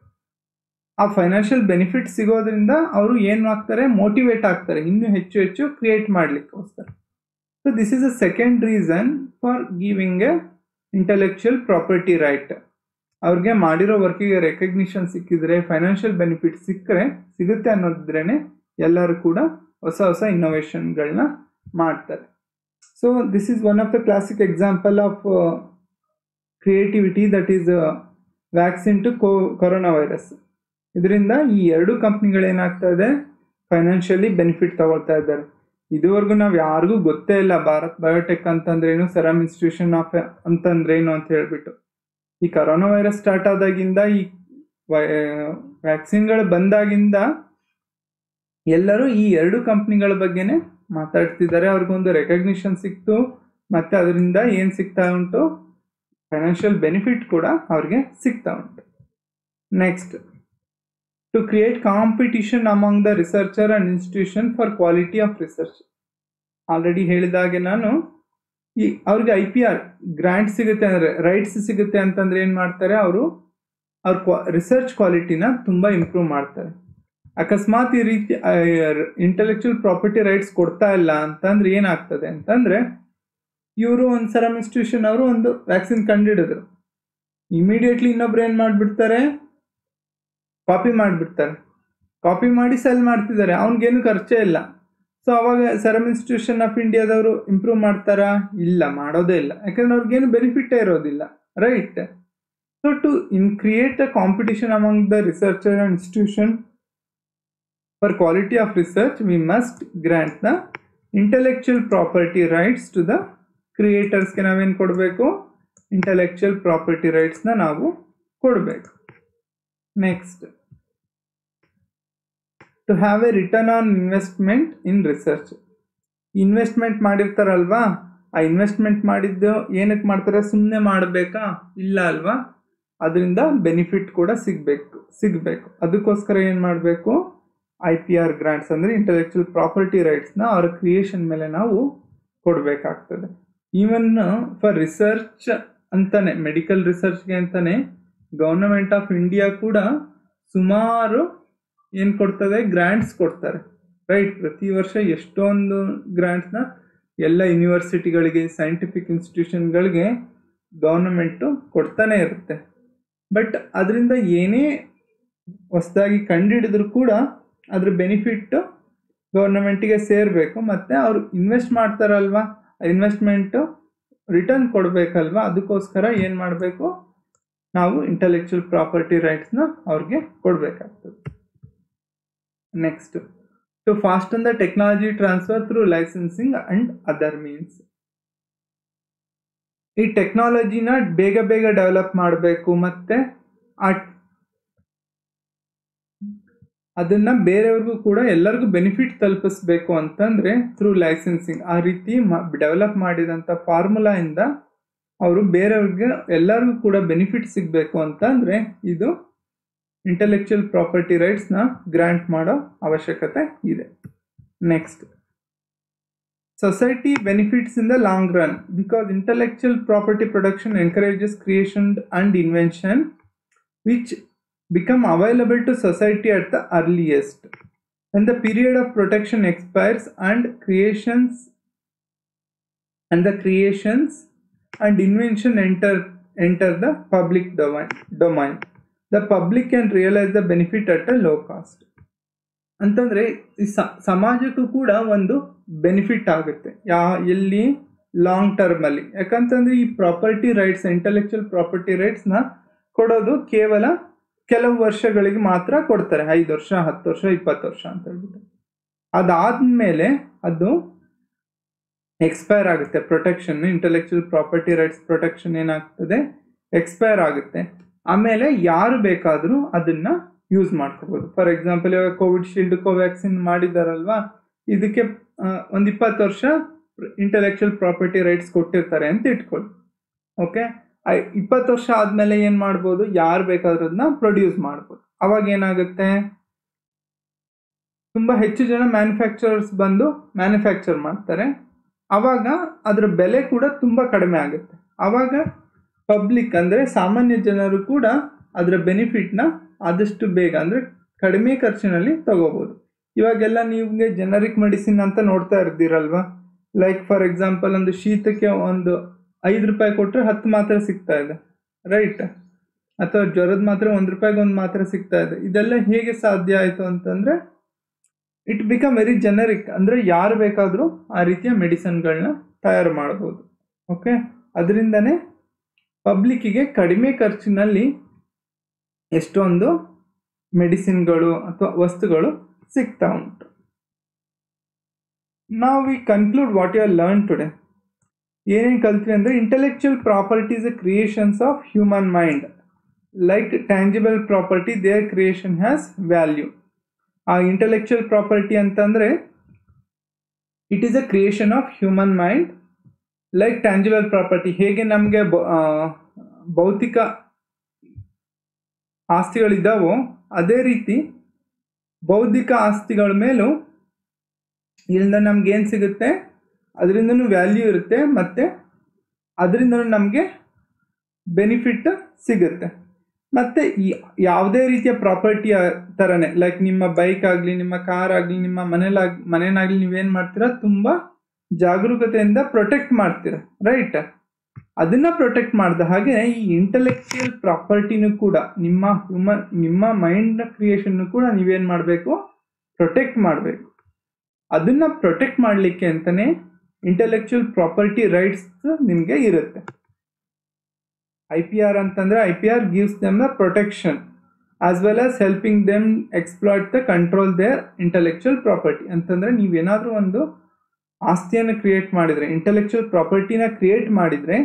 ಆ ಫೈನಾನ್ಷಿಯಲ್ ಬೆನಿಫಿಟ್ ಸಿಗೋದ್ರಿಂದ ಅವರು ಏನು ಆಗ್ತಾರೆ, ಮೋಟಿವೇಟ್ ಆಗ್ತಾರೆ ಇನ್ನೂ ಹೆಚ್ಚು ಹೆಚ್ಚು ಕ್ರಿಯೇಟ್ ಮಾಡಲಿಕ್ಕೋಸ್ಕರ. So this is a second reason for giving a intellectual property right. ಅವ್ರಿಗೆ ಮಾಡಿರೋ ವರ್ಕಿಗೆ ರೆಕಗ್ನಿಷನ್ ಸಿಕ್ಕಿದ್ರೆ, ಫೈನಾನ್ಷಿಯಲ್ ಬೆನಿಫಿಟ್ ಸಿಗುತ್ತೆ ಅನ್ನೋದ್ರೇ ಎಲ್ಲರೂ ಕೂಡ ಹೊಸ ಹೊಸ ಇನ್ನೋವೇಷನ್ಗಳನ್ನ ಮಾಡ್ತಾರೆ. So this is one of the classic example of creativity, that is vaccine to corona virus. ಇದರಿಂದ ಈ ಎರಡು ಕಂಪ್ನಿಗಳೇನಾಗ್ತಾ ಇದೆ, ಫೈನಾನ್ಷಿಯಲಿ ಬೆನಿಫಿಟ್ ತಗೊಳ್ತಾ ಇದ್ದಾರೆ. ಇದುವರೆಗೂ ನಾವು ಯಾರಿಗೂ ಗೊತ್ತೇ ಇಲ್ಲ ಭಾರತ್ ಬಯೋಟೆಕ್ ಅಂತಂದ್ರೇನು, ಸರಮ್ ಇನ್ಸ್ಟಿಟ್ಯೂಷನ್ ಆಫ್ ಅಂತಂದ್ರೇನು ಅಂತ ಹೇಳ್ಬಿಟ್ಟು. ಈ ಕರೋನಾ ವೈರಸ್ ಸ್ಟಾರ್ಟ್ ಆದಾಗಿಂದ, ಈ ವ್ಯಾಕ್ಸಿನ್ಗಳು ಬಂದಾಗಿಂದ ಎಲ್ಲರೂ ಈ ಎರಡು ಕಂಪ್ನಿಗಳ ಬಗ್ಗೆನೇ ಮಾತಾಡ್ತಿದ್ದಾರೆ. ಅವ್ರಿಗೊಂದು ರೆಕಗ್ನಿಷನ್ ಸಿಕ್ತು ಮತ್ತು ಅದರಿಂದ ಏನು ಸಿಗ್ತಾ ಉಂಟು, ಫೈನಾನ್ಷಿಯಲ್ ಬೆನಿಫಿಟ್ ಕೂಡ ಅವ್ರಿಗೆ ಸಿಗ್ತಾ ಉಂಟು. Next, to create competition among the researcher and institution for quality of research. Already ಹೇಳಿದಾಗೆ ನಾನು, ಈ ಅವ್ರಿಗೆ IPR ಗ್ರಾಂಟ್ ಸಿಗುತ್ತೆ ಅಂದರೆ, ರೈಟ್ಸ್ ಸಿಗುತ್ತೆ ಅಂತಂದ್ರೆ ಏನು ಮಾಡ್ತಾರೆ, ಅವ್ರ ರಿಸರ್ಚ್ ಕ್ವಾಲಿಟಿನ ತುಂಬ ಇಂಪ್ರೂವ್ ಮಾಡ್ತಾರೆ. ಅಕಸ್ಮಾತ್ ಈ ರೀತಿ ಇಂಟೆಲೆಕ್ಚುಯಲ್ ಪ್ರಾಪರ್ಟಿ ರೈಟ್ಸ್ ಕೊಡ್ತಾ ಇಲ್ಲ ಅಂತಂದ್ರೆ ಏನಾಗ್ತದೆ ಅಂತಂದರೆ, ಇವರು ಒಂದು ಸರಮ್ ಇನ್ಸ್ಟಿಟ್ಯೂಷನ್ ಅವರು ಒಂದು ವ್ಯಾಕ್ಸಿನ್ ಕಂಡುಹಿಡಿದ್ರು, ಇಮಿಡಿಯೇಟ್ಲಿ ಇನ್ನೊಬ್ರು ಏನು ಮಾಡಿಬಿಡ್ತಾರೆ, ಕಾಪಿ ಮಾಡಿ ಸೆಲ್ ಮಾಡ್ತಿದ್ದಾರೆ, ಅವ್ನಿಗೇನು ಖರ್ಚೇ ಇಲ್ಲ. ಸೊ ಅವಾಗ ಸರಮ್ ಇನ್ಸ್ಟಿಟ್ಯೂಷನ್ ಆಫ್ ಇಂಡಿಯಾದವರು ಇಂಪ್ರೂವ್ ಮಾಡ್ತಾರಾ? ಇಲ್ಲ, ಮಾಡೋದೇ ಇಲ್ಲ. ಯಾಕಂದ್ರೆ ಅವ್ರಿಗೇನು ಬೆನಿಫಿಟೇ ಇರೋದಿಲ್ಲ, right? So to create the competition among the researcher and institution for quality of research we must grant the intellectual property rights to the ಕ್ರಿಯೇಟರ್ಸ್ಗೆ. ನಾವೇನು ಕೊಡಬೇಕು, ಇಂಟೆಲೆಕ್ಚುಯಲ್ ಪ್ರಾಪರ್ಟಿ ರೈಟ್ಸ್ನ ನಾವು ಕೊಡಬೇಕು. Next, to have a return on investment in research. Investment ಮಾಡಿರ್ತಾರಲ್ವಾ, ಆ investment ಮಾಡಿದ್ದು ಏನಕ್ಕೆ ಮಾಡ್ತಾರೆ, ಸುಮ್ಮನೆ ಮಾಡಬೇಕಾ? ಇಲ್ಲ ಅಲ್ವಾ, ಅದರಿಂದ ಬೆನಿಫಿಟ್ ಕೂಡ ಸಿಗಬೇಕು. ಅದಕ್ಕೋಸ್ಕರ ಏನು ಮಾಡಬೇಕು, IPR ಗ್ರಾಂಟ್ಸ್ ಅಂದರೆ ಇಂಟೆಲೆಕ್ಚುಯಲ್ ಪ್ರಾಪರ್ಟಿ ರೈಟ್ಸ್ನ ಅವರ ಕ್ರಿಯೇಷನ್ ಮೇಲೆ ನಾವು ಕೊಡಬೇಕಾಗ್ತದೆ. ಈವನ್ ಫಾರ್ ರಿಸರ್ಚ್ ಅಂತಾನೆ, ಮೆಡಿಕಲ್ ರಿಸರ್ಚ್ಗೆ ಅಂತಾನೆ ಗವರ್ನಮೆಂಟ್ ಆಫ್ ಇಂಡಿಯಾ ಕೂಡ ಸುಮಾರು ಏನು ಕೊಡ್ತದೆ, ಗ್ರಾಂಟ್ಸ್ ಕೊಡ್ತಾರೆ, ರೈಟ್? ಪ್ರತಿ ವರ್ಷ ಎಷ್ಟೊಂದು ಗ್ರಾಂಟ್ಸ್ನ ಎಲ್ಲ ಯೂನಿವರ್ಸಿಟಿಗಳಿಗೆ, ಸೈಂಟಿಫಿಕ್ ಇನ್ಸ್ಟಿಟ್ಯೂಷನ್ಗಳಿಗೆ ಗವರ್ನಮೆಂಟು ಕೊಡ್ತಾನೆ ಇರುತ್ತೆ. ಬಟ್ ಅದರಿಂದ ಏನೇ ಹೊಸದಾಗಿ ಕಂಡುಹಿಡಿದ್ರು ಕೂಡ ಅದ್ರ ಬೆನಿಫಿಟ್ಟು ಗವರ್ನಮೆಂಟಿಗೆ ಸೇರಬೇಕು. ಮತ್ತು ಅವರು ಇನ್ವೆಸ್ಟ್ ಮಾಡ್ತಾರಲ್ವ, ಇನ್ವೆಸ್ಟ್ಮೆಂಟು ರಿಟರ್ನ್ ಕೊಡಬೇಕಲ್ವ, ಅದಕ್ಕೋಸ್ಕರ ಏನು ಮಾಡಬೇಕು, ನಾವು ಇಂಟೆಲೆಕ್ಚುಯಲ್ ಪ್ರಾಪರ್ಟಿ ರೈಟ್ಸ್ನ ಅವ್ರಿಗೆ ಕೊಡಬೇಕಾಗ್ತದೆ. Next, to fasten the technology transfer through licensing and other means. ಈ ಟೆಕ್ನಾಲಜಿನ ಬೇಗ ಡೆವಲಪ್ ಮಾಡಬೇಕು ಮತ್ತು ಅದನ್ನು ಬೇರೆಯವ್ರಿಗೂ ಕೂಡ ಎಲ್ಲರಿಗೂ ಬೆನಿಫಿಟ್ ತಲುಪಿಸ್ಬೇಕು ಅಂತಂದರೆ ಥ್ರೂ ಲೈಸೆನ್ಸಿಂಗ್. ಆ ರೀತಿ ಡೆವಲಪ್ ಮಾಡಿದಂಥ ಫಾರ್ಮುಲಾಯಿಂದ ಅವರು ಬೇರೆಯವ್ರಿಗೆ ಎಲ್ಲರಿಗೂ ಕೂಡ ಬೆನಿಫಿಟ್ ಸಿಗಬೇಕು ಅಂತ ಅಂದರೆ ಇದು ಇಂಟೆಲೆಕ್ಚುಯಲ್ ಪ್ರಾಪರ್ಟಿ ರೈಟ್ಸ್ನ ಗ್ರಾಂಟ್ ಮಾಡೋ ಅವಶ್ಯಕತೆ ಇದೆ. Next, society benefits in the long run because intellectual property protection encourages creation and invention which become available to society at the earliest. When the period of protection expires and creations and invention enter the public domain, the public can realize the benefit at a low cost. ಅಂತಂದರೆ ಈ ಸಮಾಜಕ್ಕೂ ಕೂಡ ಒಂದು benefit ಆಗುತ್ತೆ. ಎಲ್ಲಿ long ಟರ್ಮಲ್ಲಿ. ಯಾಕಂತಂದರೆ ಈ property rights, intellectual property ರೈಟ್ಸ್ನ ಕೊಡೋದು ಕೇವಲ ಕೆಲವು ವರ್ಷಗಳಿಗೆ ಮಾತ್ರ ಕೊಡ್ತಾರೆ. 5 ವರ್ಷ, 10 ವರ್ಷ, 20 ವರ್ಷ ಅಂತ ಹೇಳ್ಬಿಟ್ಟು. ಅದಾದಮೇಲೆ ಅದು ಎಕ್ಸ್ಪೈರ್ ಆಗುತ್ತೆ. Protection, intellectual property rights protection ಏನಾಗ್ತದೆ, ಎಕ್ಸ್ಪೈರ್ ಆಗುತ್ತೆ. ಆಮೇಲೆ ಯಾರು ಬೇಕಾದರೂ ಅದನ್ನು ಯೂಸ್ ಮಾಡ್ಕೋಬೋದು. ಫಾರ್ ಎಕ್ಸಾಂಪಲ್, ಇವಾಗ ಕೋವಿಶೀಲ್ಡ್, ಕೋವ್ಯಾಕ್ಸಿನ್ ಮಾಡಿದಾರಲ್ವಾ, ಇದಕ್ಕೆ ಒಂದು 20 ವರ್ಷ ಇಂಟೆಲೆಕ್ಚುಯಲ್ ಪ್ರಾಪರ್ಟಿ ರೈಟ್ಸ್ ಕೊಟ್ಟಿರ್ತಾರೆ ಅಂತ ಇಟ್ಕೊಳ್ಳಿ. ಓಕೆ, 20 ವರ್ಷ ಆದಮೇಲೆ ಏನು ಮಾಡ್ಬೋದು, ಯಾರು ಬೇಕಾದ್ರೂ ಅದನ್ನ ಪ್ರೊಡ್ಯೂಸ್ ಮಾಡ್ಬೋದು. ಅವಾಗ ಏನಾಗುತ್ತೆ, ತುಂಬ ಹೆಚ್ಚು ಜನ ಮ್ಯಾನುಫ್ಯಾಕ್ಚರರ್ಸ್ ಬಂದು ಮ್ಯಾನುಫ್ಯಾಕ್ಚರ್ ಮಾಡ್ತಾರೆ. ಆವಾಗ ಅದರ ಬೆಲೆ ಕೂಡ ತುಂಬ ಕಡಿಮೆ ಆಗುತ್ತೆ. ಆವಾಗ ಪಬ್ಲಿಕ್ ಅಂದರೆ ಸಾಮಾನ್ಯ ಜನರು ಕೂಡ ಅದರ ಬೆನಿಫಿಟ್ನ ಆದಷ್ಟು ಬೇಗ ಅಂದರೆ ಕಡಿಮೆ ಖರ್ಚಿನಲ್ಲಿ ತಗೋಬೋದು. ಇವಾಗೆಲ್ಲ ನಿಮಗೆ ಜನರಿಕ್ ಮೆಡಿಸಿನ್ ಅಂತ ನೋಡ್ತಾ ಇರ್ತೀರಲ್ವಾ. ಲೈಕ್ ಫಾರ್ ಎಕ್ಸಾಂಪಲ್, ಒಂದು ಶೀತಕ್ಕೆ ಒಂದು 5 ರೂಪಾಯಿ ಕೊಟ್ಟರೆ 10 ಮಾತ್ರೆ ಸಿಗ್ತಾ ಇದೆ, ರೈಟ್? ಅಥವಾ ಜ್ವರದ ಮಾತ್ರೆ 1 ರೂಪಾಯಿಗೆ 1 ಮಾತ್ರೆ ಸಿಗ್ತಾ ಇದೆ. ಇದೆಲ್ಲ ಹೇಗೆ ಸಾಧ್ಯ ಆಯಿತು ಅಂತಂದರೆ ಇಟ್ ಬಿಕಮ್ ವೆರಿ ಜನರಿಕ್. ಅಂದರೆ ಯಾರು ಬೇಕಾದರೂ ಆ ರೀತಿಯ ಮೆಡಿಸಿನ್ಗಳನ್ನ ತಯಾರು ಮಾಡ್ಬೋದು. ಓಕೆ, ಅದರಿಂದನೇ ಪಬ್ಲಿಕ್ಕಿಗೆ ಕಡಿಮೆ ಖರ್ಚಿನಲ್ಲಿ ಎಷ್ಟೊಂದು ಮೆಡಿಸಿನ್ಗಳು ಅಥವಾ ವಸ್ತುಗಳು ಸಿಗ್ತಾ ಉಂಟು. ನಾವು we conclude what you are learn today. ಏನೇನು ಕಲ್ತ್ವಿ ಅಂದರೆ, intellectual property is the creations of human mind. Like tangible property, their creation has value. ಆ ಇಂಟೆಲೆಕ್ಚುಯಲ್ ಪ್ರಾಪರ್ಟಿ ಅಂತಂದರೆ it is a creation of human mind. Like tangible property, ಹೇಗೆ ನಮಗೆ ಭೌತಿಕ ಆಸ್ತಿಗಳಿದ್ದಾವೋ ಅದೇ ರೀತಿ ಬೌದ್ಧಿಕ ಆಸ್ತಿಗಳ ಮೇಲೂ ಇದರಿಂದ ನಮ್ಗೆ ಏನು ಸಿಗುತ್ತೆ, ಅದರಿಂದನೂ ವ್ಯಾಲ್ಯೂ ಇರುತ್ತೆ ಮತ್ತು ಅದರಿಂದನೂ ನಮಗೆ ಬೆನಿಫಿಟ್ ಸಿಗುತ್ತೆ. ಮತ್ತು ಯಾವುದೇ ರೀತಿಯ ಪ್ರಾಪರ್ಟಿಯ ಥರನೇ, ಲೈಕ್ ನಿಮ್ಮ ಬೈಕ್ ಆಗಲಿ, ನಿಮ್ಮ ಕಾರ್ ಆಗಲಿ, ನಿಮ್ಮ ಮನೇನಾಗಲಿ ನೀವೇನು ಮಾಡ್ತೀರಾ, ತುಂಬ ಜಾಗರೂಕತೆಯಿಂದ ಪ್ರೊಟೆಕ್ಟ್ ಮಾಡ್ತೀರಾ, ರೈಟ್? ಅದನ್ನು ಪ್ರೊಟೆಕ್ಟ್ ಮಾಡಿದ ಹಾಗೆ ಈ ಇಂಟೆಲೆಕ್ಚುಯಲ್ ಪ್ರಾಪರ್ಟಿನೂ ಕೂಡ, ನಿಮ್ಮ ಮೈಂಡ್ನ ಕ್ರಿಯೇಷನ್ನು ಕೂಡ ನೀವೇನು ಮಾಡಬೇಕು, ಪ್ರೊಟೆಕ್ಟ್ ಮಾಡಬೇಕು. ಅದನ್ನು ಪ್ರೊಟೆಕ್ಟ್ ಮಾಡಲಿಕ್ಕೆ ಅಂತಲೇ ಇಂಟೆಲೆಕ್ಚುಯಲ್ ಪ್ರಾಪರ್ಟಿ ರೈಟ್ಸ್ ನಿಮಗೆ ಇರುತ್ತೆ. IPR ಅಂತಂದರೆ, IPR gives them the protection as well as helping them exploit the control their intellectual property. ಅಂತಂದರೆ ನೀವೇನಾದರೂ ಒಂದು ಆಸ್ತಿಯನ್ನು ಕ್ರಿಯೇಟ್ ಮಾಡಿದರೆ, ಇಂಟೆಲೆಕ್ಚುಯಲ್ ಪ್ರಾಪರ್ಟಿನ ಕ್ರಿಯೇಟ್ ಮಾಡಿದರೆ,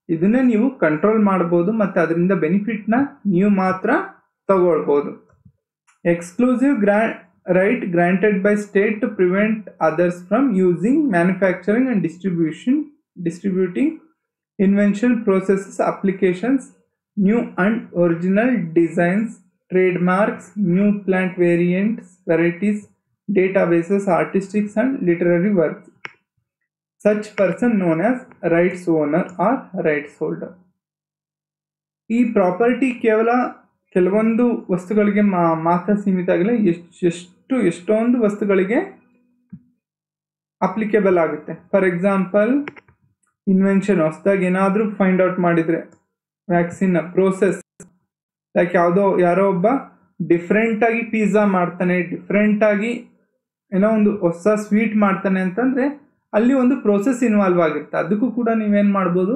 ಇದನ್ನೇ ನೀವು ಕಂಟ್ರೋಲ್ ಮಾಡ್ಬೋದು ಮತ್ತು ಅದರಿಂದ ಬೆನಿಫಿಟ್ನ ನೀವು ಮಾತ್ರ ತಗೊಳ್ಬೋದು. Exclusive right granted by state to prevent others from using, manufacturing and distributing invention, processes, applications, new and original designs, trademarks, new plant varieties, databases, artistic and literary works. Such person known as rights owner or rights holder. ಈ property ಕೇವಲ ಕೆಲವೊಂದು ವಸ್ತುಗಳಿಗೆ ಮಾತ್ರ ಸೀಮಿತ ಆಗಿಲ್ಲ, ಎಷ್ಟೊಂದು ವಸ್ತುಗಳಿಗೆ applicable ಆಗುತ್ತೆ. ಫಾರ್ ಎಕ್ಸಾಂಪಲ್, ಇನ್ವೆನ್ಷನ್, ಹೊಸದಾಗಿ ಏನಾದರೂ ಫೈಂಡ್ ಔಟ್ ಮಾಡಿದರೆ, ವ್ಯಾಕ್ಸಿನ್ ಪ್ರೋಸೆಸ್, ಲೈಕ್ ಯಾರೋ ಒಬ್ಬ ಡಿಫ್ರೆಂಟಾಗಿ ಪಿಜ್ಜಾ ಮಾಡ್ತಾನೆ, ಡಿಫ್ರೆಂಟಾಗಿ ಏನೋ ಒಂದು ಹೊಸ ಸ್ವೀಟ್ ಮಾಡ್ತಾನೆ ಅಂತಂದರೆ ಅಲ್ಲಿ ಒಂದು ಪ್ರೋಸೆಸ್ ಇನ್ವಾಲ್ವ್ ಆಗಿರುತ್ತೆ. ಅದಕ್ಕೂ ಕೂಡ ನೀವೇನು ಮಾಡ್ಬೋದು,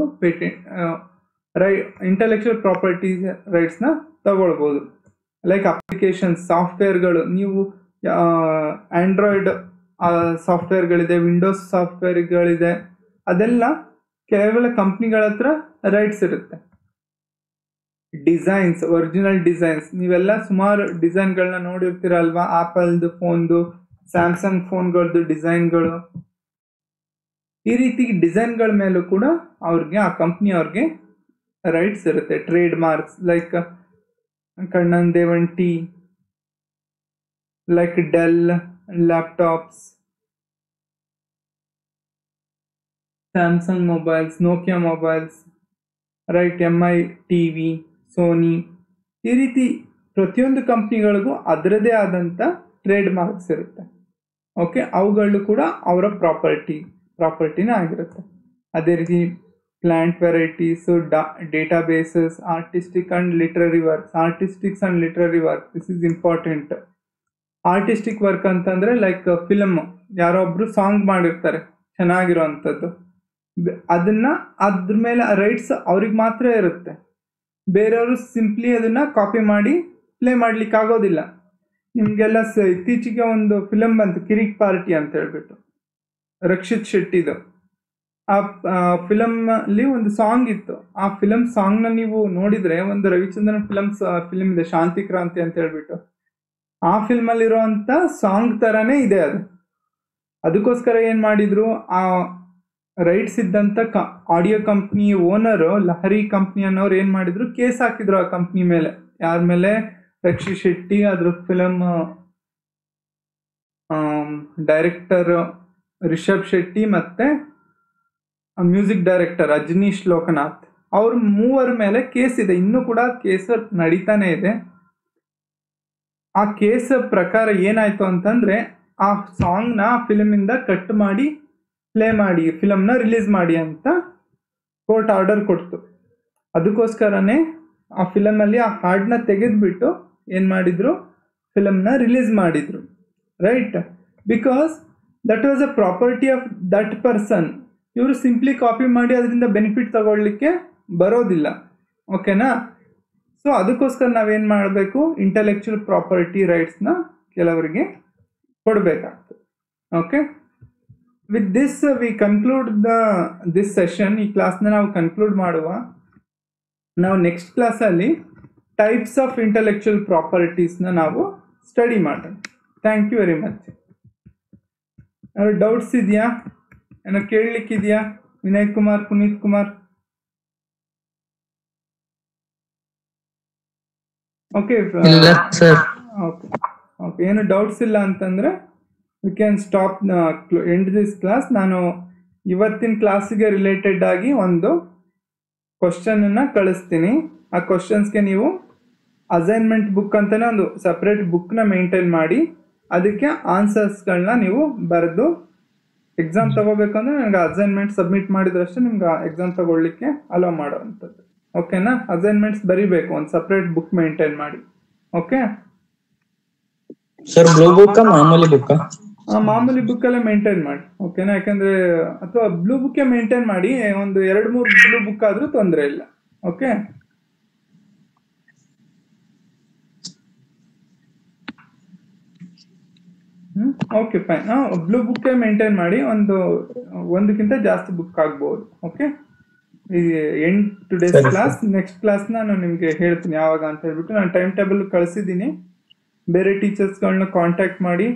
ಇಂಟೆಲೆಕ್ಚುಯಲ್ ಪ್ರಾಪರ್ಟಿ ರೈಟ್ಸ್ನ ತಗೊಳ್ಬೋದು. ಲೈಕ್ ಅಪ್ಲಿಕೇಶನ್ಸ್, ಸಾಫ್ಟ್ವೇರ್ಗಳು, ನೀವು ಆ್ಯಂಡ್ರಾಯ್ಡ್ ಸಾಫ್ಟ್ವೇರ್ಗಳಿದೆ, ವಿಂಡೋಸ್ ಸಾಫ್ಟ್ವೇರ್ಗಳಿದೆ, ಅದೆಲ್ಲ ಕೇವಲ ಕಂಪ್ನಿಗಳ ಹತ್ರ ರೈಟ್ಸ್ ಇರುತ್ತೆ. ಡಿಸೈನ್ಸ್, ಒರಿಜಿನಲ್ ಡಿಸೈನ್ಸ್, ನೀವೆಲ್ಲ ಸುಮಾರು ಡಿಸೈನ್ಗಳನ್ನ ನೋಡಿರ್ತೀರಲ್ವಾ, ಆಪಲ್ದು ಫೋನ್ದು, ಸ್ಯಾಮ್ಸಂಗ್ ಫೋನ್ಗಳದ್ದು ಡಿಸೈನ್ಗಳು, ಈ ರೀತಿ ಡಿಸೈನ್ಗಳ ಮೇಲೂ ಕೂಡ ಅವ್ರಿಗೆ ಆ ಕಂಪ್ನಿ ಅವ್ರಿಗೆ ರೈಟ್ಸ್ ಇರುತ್ತೆ. Trade marks like Kannan Devan tea, like Dell laptops, Samsung mobiles, Nokia mobiles, right, MI TV, Sony, ಈ ರೀತಿ ಪ್ರತಿಯೊಂದು ಕಂಪ್ನಿಗಳಿಗೂ ಅದರದೇ ಆದಂಥ ಟ್ರೇಡ್ ಮಾರ್ಕ್ಸ್ ಇರುತ್ತೆ. ಓಕೆ, ಅವುಗಳು ಕೂಡ ಅವರ ಪ್ರಾಪರ್ಟಿನೇ ಆಗಿರುತ್ತೆ. ಅದೇ ರೀತಿ plant varieties, databases, artistics and literary work. This is important. Artistic work ಅಂತಂದರೆ ಲೈಕ್ ಫಿಲಮ್, ಯಾರೊಬ್ರು ಸಾಂಗ್ ಮಾಡಿರ್ತಾರೆ ಚೆನ್ನಾಗಿರೋವಂಥದ್ದು, ಅದನ್ನ ಅದ್ರ ಮೇಲೆ ರೈಟ್ಸ್ ಅವ್ರಿಗೆ ಮಾತ್ರ ಇರುತ್ತೆ. ಬೇರೆಯವರು ಸಿಂಪ್ಲಿ ಅದನ್ನ ಕಾಪಿ ಮಾಡಿ ಪ್ಲೇ ಮಾಡ್ಲಿಕ್ಕೆ ಆಗೋದಿಲ್ಲ. ನಿಮಗೆಲ್ಲ ಇತ್ತೀಚೆಗೆ ಒಂದು ಫಿಲಮ್ ಬಂತು, ಕಿರಿಕ್ ಪಾರ್ಟಿ ಅಂತ ಹೇಳ್ಬಿಟ್ಟು, ರಕ್ಷಿತ್ ಶೆಟ್ಟಿದು. ಆ ಫಿಲಮ್ ಅಲ್ಲಿ ಒಂದು ಸಾಂಗ್ ಇತ್ತು. ಆ ಫಿಲಮ್ ಸಾಂಗ್ನ ನೀವು ನೋಡಿದ್ರೆ, ಒಂದು ರವಿಚಂದ್ರನ್ ಫಿಲಮ್ ಇದೆ ಶಾಂತಿ ಕ್ರಾಂತಿ ಅಂತ ಹೇಳ್ಬಿಟ್ಟು, ಆ ಫಿಲ್ಮಲ್ಲಿರುವಂಥ ಸಾಂಗ್ ಥರನೇ ಇದೆ ಅದು. ಅದಕ್ಕೋಸ್ಕರ ಏನು ಮಾಡಿದ್ರು, ಆ ರೈಟ್ಸ್ ಇದ್ದಂಥ audio company owner, Lahari company ಅನ್ನೋರು ಏನು ಮಾಡಿದ್ರು, ಕೇಸ್ ಹಾಕಿದ್ರು ಆ ಕಂಪ್ನಿ ಮೇಲೆ. ಯಾರ ಮೇಲೆ? ರಕ್ಷಿತ್ ಶೆಟ್ಟಿ, ಅದ್ರ ಫಿಲಮ್ ಡೈರೆಕ್ಟರ್ ರಿಷಬ್ ಶೆಟ್ಟಿ ಮತ್ತೆ ಮ್ಯೂಸಿಕ್ ಡೈರೆಕ್ಟರ್ ಅಜನೀಶ್ ಲೋಕನಾಥ್, ಅವ್ರ ಮೂವರ ಮೇಲೆ ಕೇಸ್ ಇದೆ. ಇನ್ನೂ ಕೂಡ ಕೇಸ್ ನಡೀತಾನೆ ಇದೆ. ಆ ಕೇಸ್ ಪ್ರಕಾರ ಏನಾಯ್ತು ಅಂತಂದ್ರೆ, ಆ ಸಾಂಗ್ನ ಫಿಲಮಿಂದ ಕಟ್ ಮಾಡಿ ಪ್ಲೇ ಮಾಡಿ ಫಿಲಮ್ನ ರಿಲೀಸ್ ಮಾಡಿ ಅಂತ ಕೋರ್ಟ್ ಆರ್ಡರ್ ಕೊಡ್ತು. ಅದಕ್ಕೋಸ್ಕರನೇ ಆ ಫಿಲಮಲ್ಲಿ ಆ ಹಾಡನ್ನ ತೆಗೆದ್ಬಿಟ್ಟು ಏನು ಮಾಡಿದ್ರು, ಫಿಲಮ್ನ ರಿಲೀಸ್ ಮಾಡಿದ್ರು. Right, because that was a property of that person. ಇವರು ಸಿಂಪ್ಲಿ ಕಾಪಿ ಮಾಡಿ ಅದರಿಂದ ಬೆನಿಫಿಟ್ ತಗೊಳ್ಳಿಕ್ಕೆ ಬರೋದಿಲ್ಲ. ಓಕೆನಾ? ಸೊ ಅದಕ್ಕೋಸ್ಕರ ನಾವೇನು ಮಾಡಬೇಕು, ಇಂಟೆಲೆಕ್ಚುಯಲ್ ಪ್ರಾಪರ್ಟಿ ರೈಟ್ಸ್ನ ಕೆಲವರಿಗೆ ಕೊಡಬೇಕಾಗ್ತದೆ. Okay, with this we conclude this session. ಈ ಕ್ಲಾಸ್ನ ನಾವು ಕನ್ಕ್ಲೂಡ್ ಮಾಡುವ. ನಾವು ನೆಕ್ಸ್ಟ್ ಕ್ಲಾಸಲ್ಲಿ ಟೈಪ್ಸ್ ಆಫ್ ಇಂಟೆಲೆಕ್ಚುಯಲ್ ಪ್ರಾಪರ್ಟೀಸ್ನ ನಾವು ಸ್ಟಡಿ ಮಾಡೋಣ. Thank you very much. ಏನಾದ್ರು ಡೌಟ್ಸ್ ಇದೆಯಾ? ಏನೋ ಕೇಳಲಿಕ್ಕಿದೆಯಾ? ವಿನಯ್ ಕುಮಾರ್, ಪುನೀತ್ ಕುಮಾರ್? ಓಕೆ ಓಕೆ, ಏನು ಡೌಟ್ಸ್ ಇಲ್ಲ ಅಂತಂದರೆ we can stop end this class. ನಾನು ಇವತ್ತಿನ ಕ್ಲಾಸಿಗೆ ರಿಲೇಟೆಡ್ ಆಗಿ ಒಂದು ಕ್ವಶನನ್ನು ಕಳಿಸ್ತೀನಿ. ಆ ಕ್ವಶನ್ಸ್ಗೆ ನೀವು ಅಸೈನ್ಮೆಂಟ್ ಬುಕ್ ಅಂತಲೇ ಒಂದು ಸಪ್ರೇಟ್ ಬುಕ್ನ ಮೇಂಟೈನ್ ಮಾಡಿ, ಅದಕ್ಕೆ ಆನ್ಸರ್ಸ್ಗಳನ್ನ ನೀವು ಬರೆದು ಎಕ್ಸಾಮ್ ತಗೋಬೇಕಂದ್ರೆ ನನಗೆ ಅಸೈನ್ಮೆಂಟ್ ಸಬ್ಮಿಟ್ ಮಾಡಿದ್ರಷ್ಟೇ ನಿಮ್ಗೆ ಎಕ್ಸಾಮ್ ತಗೊಳ್ಳಿಕ್ಕೆ ಅಲೋ ಮಾಡೋವಂಥದ್ದು. ಓಕೆನಾ? ಅಸೈನ್ಮೆಂಟ್ಸ್ ಬರೀಬೇಕು, ಒಂದು ಸಪ್ರೇಟ್ ಬುಕ್ ಮೇಂಟೈನ್ ಮಾಡಿ. ಓಕೆ ಸರ್, ಬ್ಲೂ ಬುಕ್ ಮಾಮೂಲಿ ಬುಕ್? ಮಾಮೂಲಿ ಬುಕ್ಕಲ್ಲೇ ಮೇಂಟೈನ್ ಮಾಡಿ. ಓಕೆನಾ? ಯಾಕಂದ್ರೆ ಅಥವಾ ಬ್ಲೂ ಬುಕ್ಕೇ ಮೇಂಟೈನ್ ಮಾಡಿ, ಒಂದು 2-3 ಬ್ಲೂ ಬುಕ್ ಆದ್ರೂ ತೊಂದರೆ ಇಲ್ಲ. Okay, okay fine. ಬ್ಲೂ ಬುಕ್ಕೇ ಮೇಂಟೈನ್ ಮಾಡಿ, ಒಂದಕ್ಕಿಂತ ಜಾಸ್ತಿ ಬುಕ್ ಆಗ್ಬೋದು. ಓಕೆ, ಈ end today's class. Next class ನಾನು ನಿಮಗೆ ಹೇಳ್ತೀನಿ ಯಾವಾಗ ಅಂತ ಹೇಳ್ಬಿಟ್ಟು. ನಾನು ಟೈಮ್ ಟೇಬಲ್ ಕಳಿಸಿದ್ದೀನಿ. ಬೇರೆ ಟೀಚರ್ಸ್ಗಳನ್ನ ಕಾಂಟ್ಯಾಕ್ಟ್ ಮಾಡಿ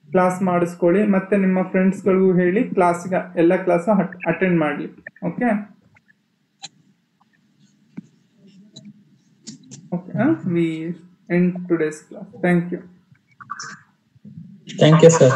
ಕ್ಲಾಸ್ ಮಾಡಿಸ್ಕೊಳ್ಳಿ. ಮತ್ತೆ ನಿಮ್ಮ ಫ್ರೆಂಡ್ಸ್ಗಳಿಗೂ ಹೇಳಿ ಕ್ಲಾಸ್ಗೆ ಎಲ್ಲ ಕ್ಲಾಸು ಅಟೆಂಡ್ ಮಾಡಲಿ. Okay okay, we end today's class. Thank you. Thank you sir.